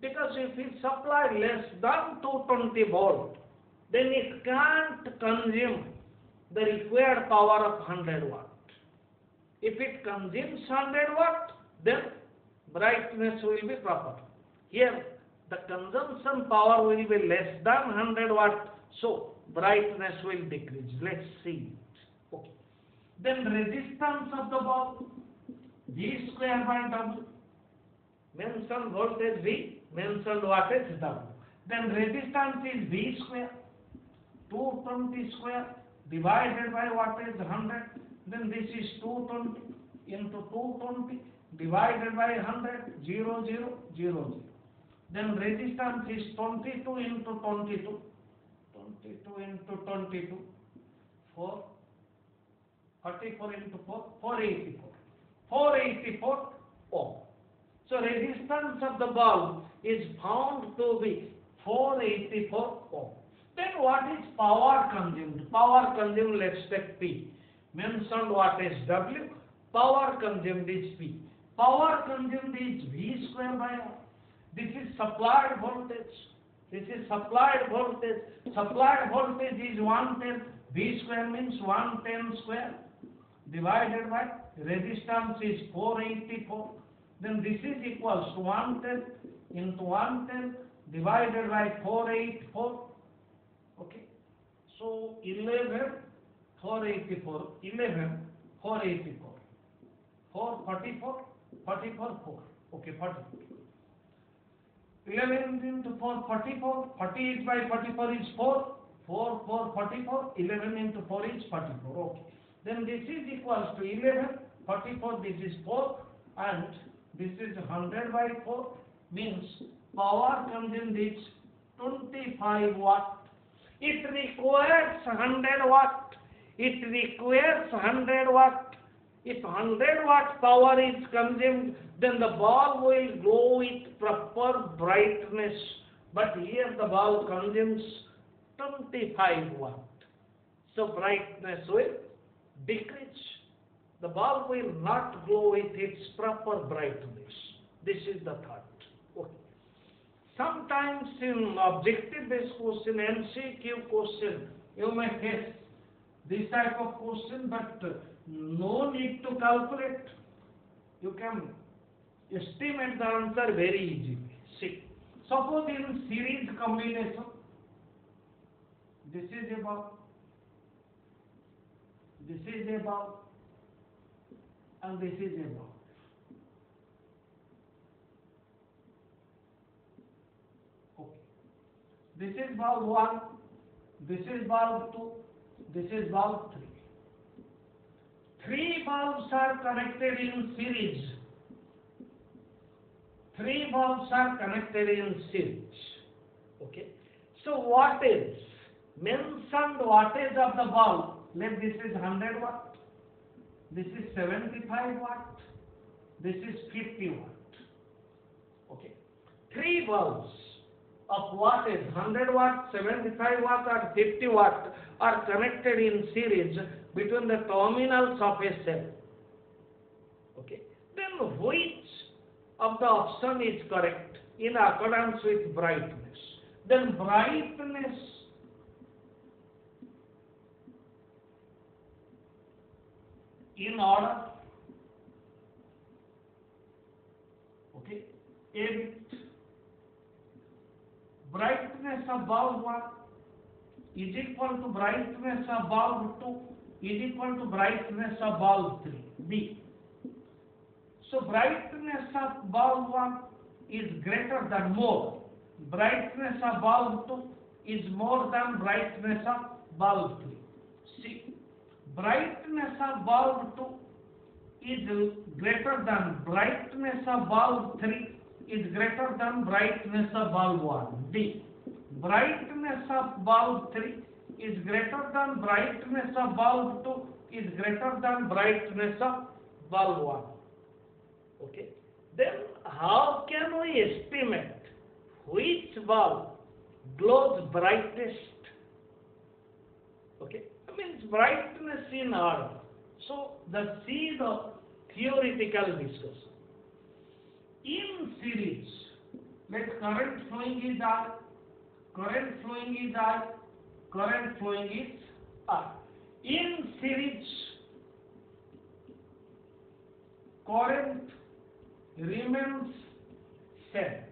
Because if we supply less than 220 volt, then it can't consume the required power of 100 watt. If it consumes 100 watt, then brightness will be proper. Here, the consumption power will be less than 100 watt, so brightness will decrease. Let's see it. Okay. Then resistance of the bulb, V square by W. Mentioned voltage V, mentioned wattage W. Then resistance is V square. 220 square divided by what is 100. Then this is 220 into 220 divided by 100, 0, 0, 0, 0. Then resistance is 22 into 22, 22 into 22, 4, 44 into 4, 484, 484 ohm. So resistance of the bulb is found to be 484 ohm. Then what is power consumed? Power consumed, let's take P. Mentioned what is W, power consumed is P. Power consumed is V square by R. This is supplied voltage. This is supplied voltage. Supplied voltage is 110. V square means 110 square divided by resistance is 484. Then this is equals to 110 into 110 divided by 484. Okay. So 11, 484, 11, 484, 444, 44, 4. Okay, 44. 11 into 4, 44, 48 by 44 is 4, 4, 4, 44, 11 into 4 is 44, okay. Then this is equals to 11, 44, this is 4, and this is 100 by 4, means power consumed is 25 watt. It requires 100 watt. It requires 100 watt. If 100 watt power is consumed, then the bulb will glow with proper brightness. But here the bulb consumes 25 watt. So brightness will decrease. The bulb will not glow with its proper brightness. This is the thought. Okay. Sometimes in objective-based question, MCQ question, you may face this type of question, but no need to calculate. You can estimate the answer very easily. See, suppose in series combination, this is a bulb, this is a bulb, and this is a bulb. Okay. This is bulb 1, this is bulb 2, this is bulb 3. Three bulbs are connected in series. Three bulbs are connected in series. Okay. So what is mentioned wattage of the bulb? Let this is 100 watt. This is 75 watt. This is 50 watt. Okay. Three bulbs of wattage 100 watt, 75 watt, or 50 watt are connected in series between the terminals of a cell. Okay. Then which of the option is correct in accordance with brightness? Then brightness in order. Okay. A bit. Brightness of bulb 1 is equal to brightness of bulb 2 is equal to brightness of bulb 3. B. So brightness of bulb 1 is greater than more. Brightness of bulb 2 is more than brightness of bulb 3. C. Brightness of bulb 2 is greater than brightness of bulb 3 is greater than brightness of bulb 1. D. Brightness of bulb 3 is greater than brightness of bulb 2 is greater than brightness of bulb 1. Okay. Then how can we estimate which bulb glows brightest? Okay. That means brightness in order. So the C, the theoretical discussion. In series, let current flowing is I, current flowing is I, current flowing is I. In series, current remains same.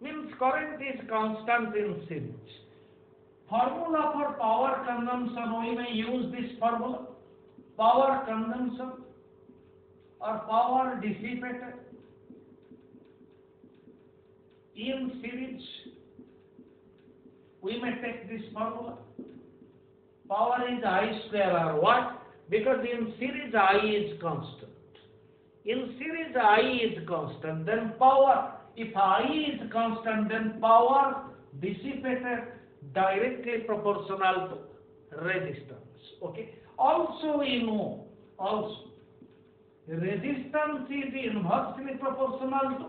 Means current is constant in series. Formula for power consumption, we may use this formula. Power consumption or power dissipated in series, we may take this formula. Power is I square or what? Because in series I is constant. In series I is constant, then power, if I is constant, then power dissipated directly proportional to resistance. Okay. Also you know, also resistance is inversely proportional to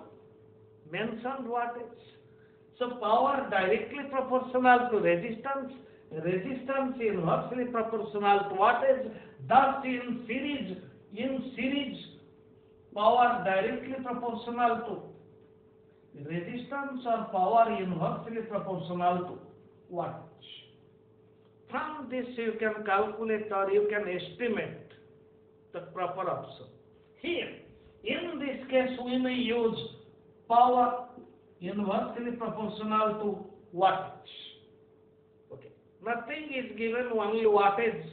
mentioned wattage. So power directly proportional to resistance, resistance inversely proportional to wattage. Thus in series power directly proportional to resistance or power inversely proportional to wattage. From this you can calculate or you can estimate the proper option. Here, in this case, we may use power inversely proportional to wattage. Okay. Nothing is given, only wattage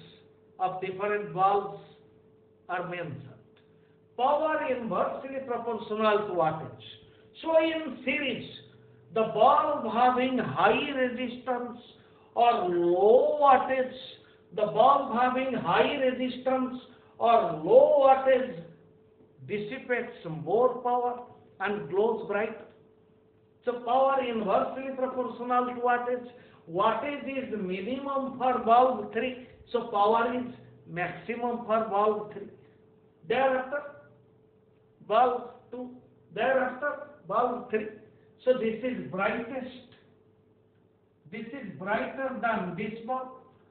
of different valves are mentioned. Power inversely proportional to wattage. So in series, the bulb having high resistance or low wattage, the bulb having high resistance or low wattage dissipates more power and glows brighter. So power inversely proportional to wattage. Wattage is minimum for bulb 3, so power is maximum for bulb 3. Thereafter bulb 2, thereafter bulb 3. So this is brightest. This is brighter than this bulb,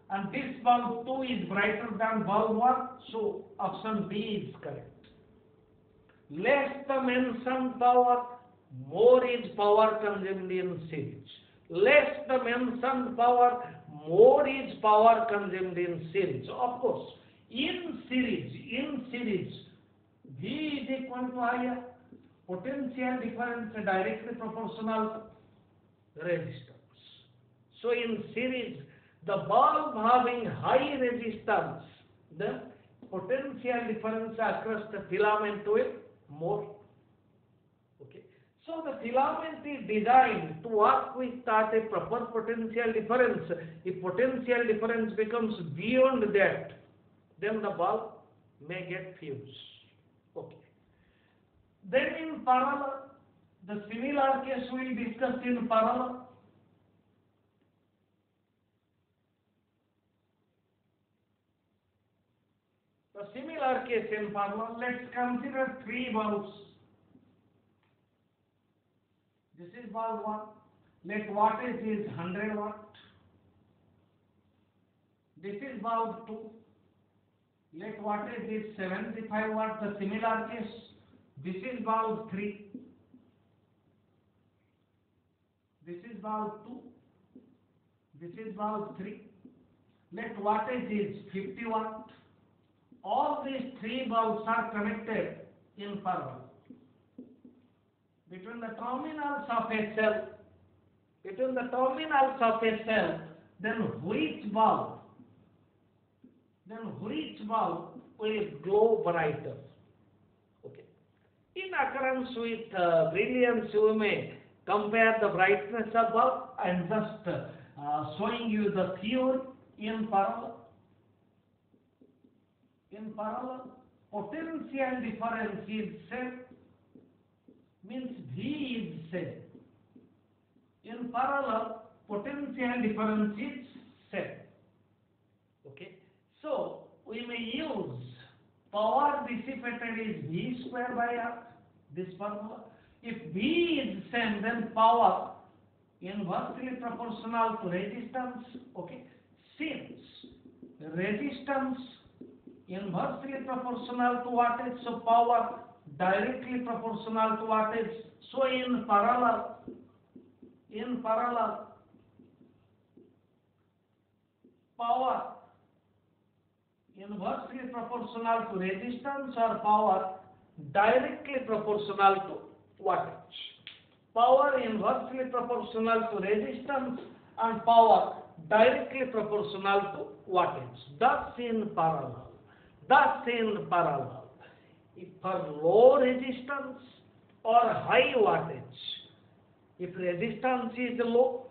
and this bulb 2 is brighter than bulb 1, so option B is correct. Less the mentioned power, more is power consumed in series. Less the mentioned power, more is power consumed in series. So of course, in series, V is equal to I, potential difference directly proportional to resistance. So in series, the bulb having high resistance, the potential difference across the filament will more. Okay. So the filament is designed to work with at a proper potential difference. If potential difference becomes beyond that, then the bulb may get fused. Okay. Then in parallel, the similar case we will discuss in parallel. The similar case in parallel, let's consider 3 bulbs. This is bulb 1. Let wattage is 100 watt. This is bulb 2. Let wattage is 75 watt. The similar case. This is bulb 3. This is bulb 2. This is bulb 3. Let wattage is 50 watt. All these 3 bulbs are connected in parallel. Between the terminals of a cell, then which bulb will glow brighter? Okay. In accordance with brilliance, we may compare the brightness of bulb and just showing you the theory in parallel. In parallel, potential difference is same, means V is same. In parallel, potential difference is same. Okay. So we may use power dissipated is V square by R, this formula. If V is same, then power inversely proportional to resistance. Okay. Since resistance inversely proportional to wattage, so power directly proportional to wattage. So in parallel, power inversely proportional to resistance or power directly proportional to wattage. Power inversely proportional to resistance and power directly proportional to wattage. Thus in parallel. If for low resistance or high wattage, if resistance is low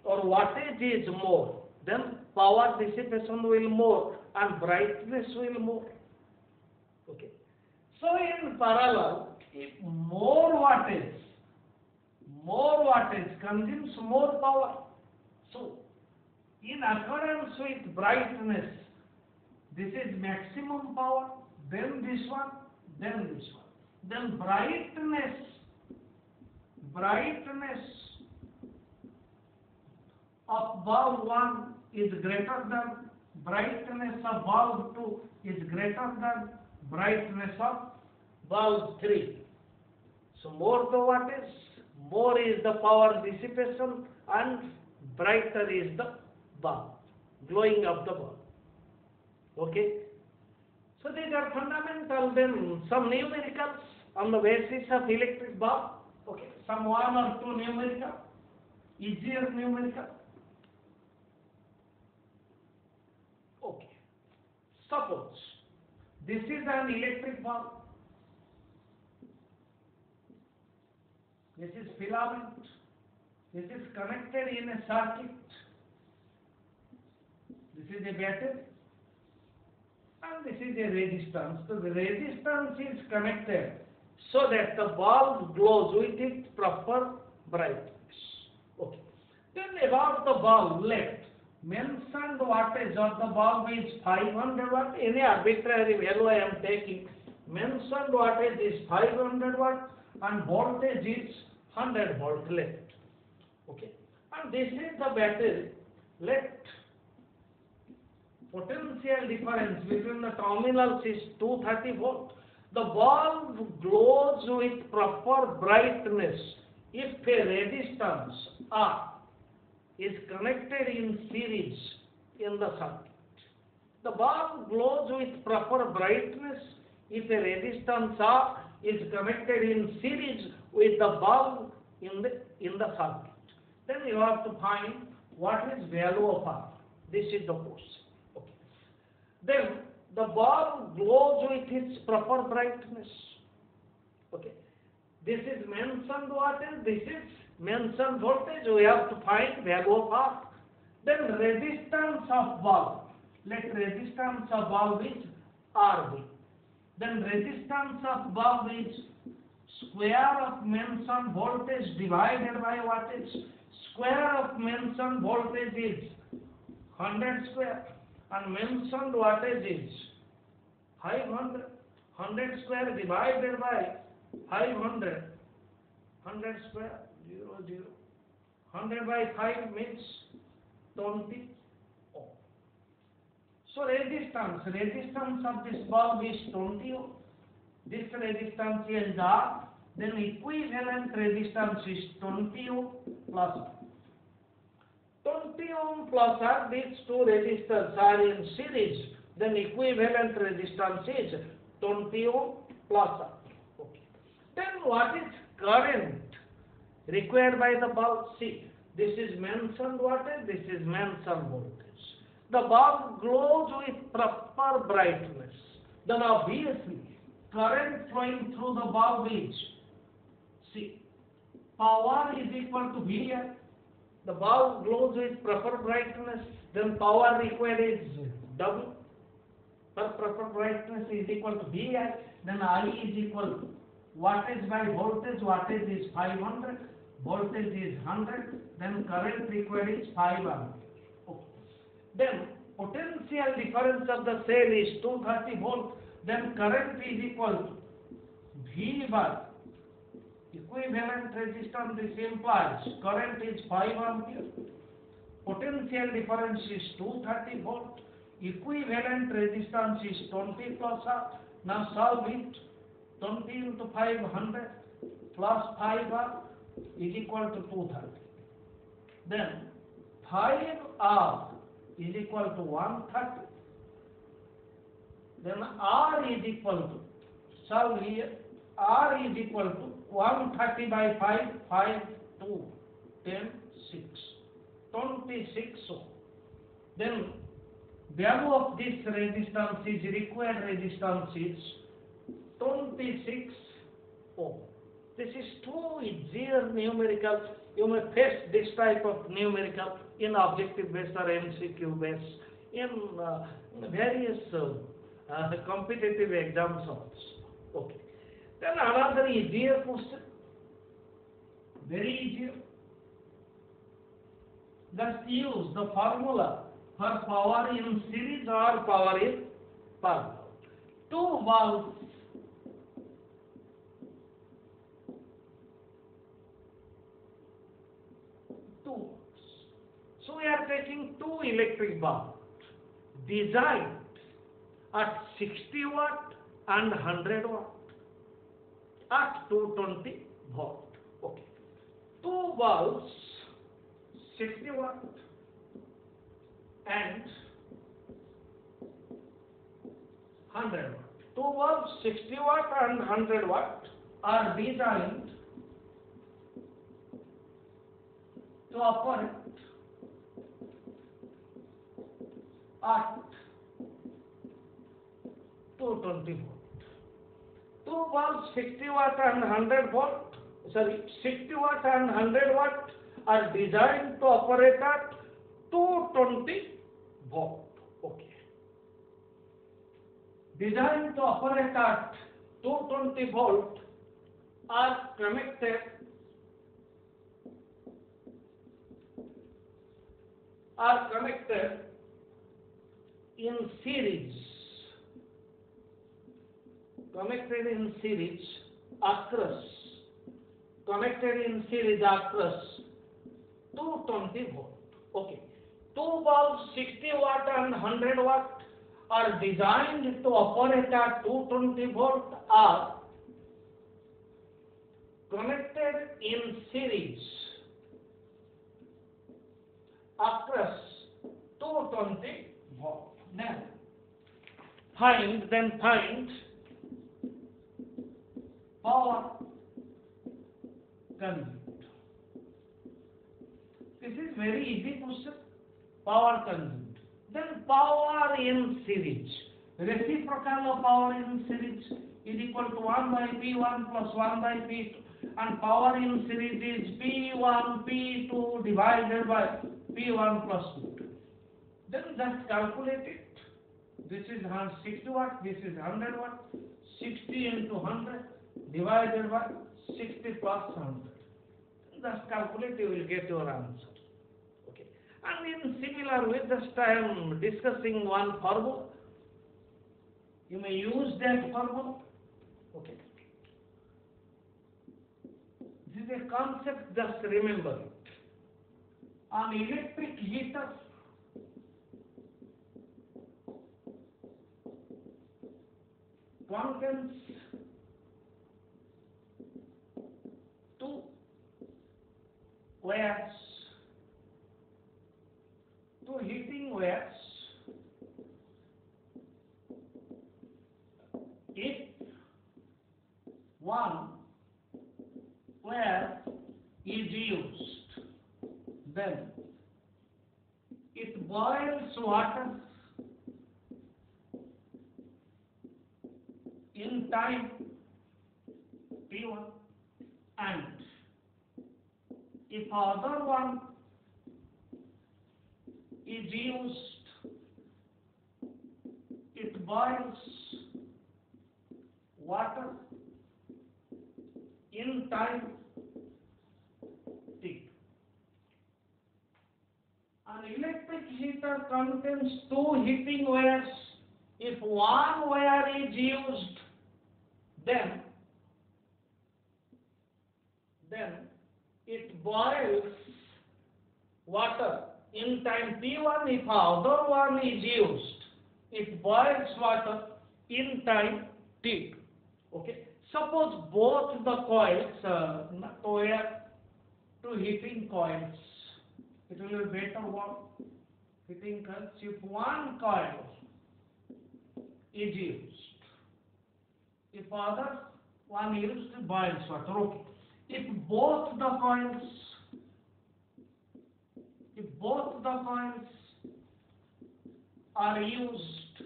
or wattage is more, then power dissipation will more and brightness will more. Okay. So in parallel, if more wattage consumes more power. So in accordance with brightness, this is maximum power, then this one, then this one. Then brightness of bulb 1 is greater than brightness of bulb 2 is greater than brightness of bulb 3. So more the wattage, more is the power dissipation and brighter is the bulb, glowing of the bulb. Okay. So these are fundamental. Then some numericals on the basis of electric bulb. okay, some one or two numerical, easier numerical. Okay. Suppose This is an electric bulb. This is filament. This is connected in a circuit. This is a battery. And this is a resistance. So the resistance is connected so that the bulb glows with its proper brightness. Okay. Then about the bulb, let mentioned wattage of the bulb is 500 watt. Any arbitrary value I am taking. Mentioned wattage is 500 watt and voltage is 100 volt left. Okay. And this is the battery. Let potential difference between the terminals is 230 volt. The bulb glows with proper brightness if a resistance R is connected in series in the circuit. The bulb glows with proper brightness if a resistance R is connected in series with the bulb in the circuit. Then you have to find what is value of R. This is the question. Okay. Then the bulb glows with its proper brightness. Okay. This is mentioned wattage, this is mentioned voltage. We have to find value of R. Then resistance of bulb. Let resistance of bulb is RB. Then resistance of bulb is square of mentioned voltage divided by wattage. Square of mentioned voltage is 100 square and mentioned wattage is 500. 100 square divided by 500. 100 square 0 0. 100 by 5 means 20 ohm. So resistance of this bulb is 20 ohm. This resistance is R. Then equivalent resistance is 20 ohm plus R. 20 ohm plus R, these two resistors are in series. Then equivalent resistance is 20 ohm plus R. Okay. Then what is current required by the bulb? See, this is mentioned wattage, this is mentioned voltage. The bulb glows with proper brightness. Then obviously current flowing through the bulb is, see, power is equal to VI. The bulb glows with proper brightness, then power required is W. Per proper brightness is equal to VI. Then I is equal to wattage by voltage. Wattage is 500. Voltage is 100. Then current required is 500. Okay. Then potential difference of the cell is 230 volt. Then current is equal to V by equivalent resistance. This implies current is 5 ampere. Potential difference is 230 volt. Equivalent resistance is 20 plus R. Now solve it. 20 into 500 plus 5R is equal to 230. Then 5R is equal to 130. Then R is equal to, solve here, R is equal to 130 by 5, 5, 2, 10, 6, 26 ohm. Then value of this resistance is, required resistance is 26 ohm. This is two easier numericals you may face this type of numerical in objective based or MCQ based in various competitive exams also. Okay. Then another easier question, very easier. Just use the formula for power in series or power in parallel. Two bulbs so we are taking two electric bulbs designed at 60 watt and 100 watt at 220 volt. Okay. Two bulbs 60 watt and 100 watt. Two bulbs 60 watt and 100 watt are designed to operate at 220 volt. Two bulbs 60 watt and 100 volt, 60 watt and 100 watt are designed to operate at 220 volt. Okay. Designed to operate at 220 volt are connected in series. Connected in series across 220 volt. Okay. Two bulbs 60 watt and 100 watt are designed to operate at 220 volt are connected in series across 220 volt. Now find power consumed. This is very easy question. Power consumed. Then power in series. Reciprocal of power in series is equal to 1 by P1 plus 1 by P2. And power in series is P1, P2 divided by P1 plus P2. Then just calculate it. This is 60 watt, this is 100 watt. 60 into 100 divided by 60 plus 100. Just calculate, you will get your answer. Okay. And in similar way, just I am discussing one formula. You may use that formula. Okay. This is a concept, just remember it. An electric heater contains two wires, two heating wires. If one wire is used, then it boils water in time T1, and if other one is used, it boils water in time T. An electric heater contains two heating wires. If one wire is used, then it boils water in time T1. If other one is used, it boils water in time T2. Okay. Suppose both the coils were two heating coils. It will be better one heating coils. If one coil is used, if other one used, boils water. Okay. If both the coils are used,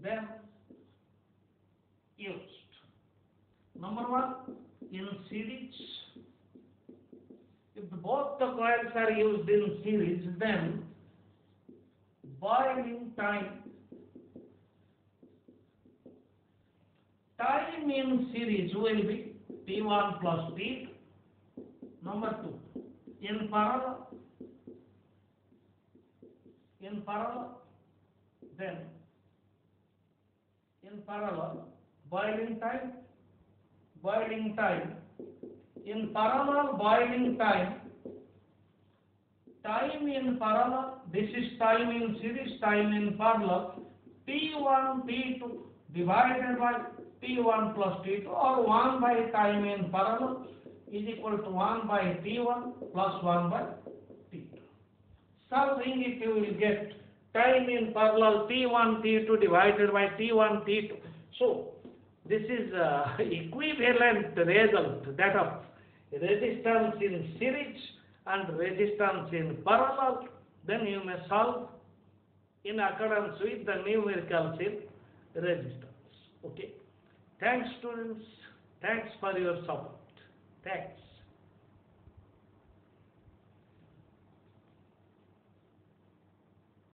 then used. Number one, in series both the coils are used in series, then boiling time in series will be T1 plus T2. Number 2, in parallel, then in parallel, boiling time, in parallel boiling time in parallel, this is time in series, time in parallel, T1, T2 divided by T1 plus T2, or 1 by time in parallel is equal to 1 by T1 plus 1 by T2. Solving it, you will get time in parallel T1, T2 divided by T1, T2. So, this is equivalent result, that of resistance in series and resistance in parallel. Then you may solve in accordance with the numericals in resistance. Okay. Thanks, students. Thanks for your support. Thanks.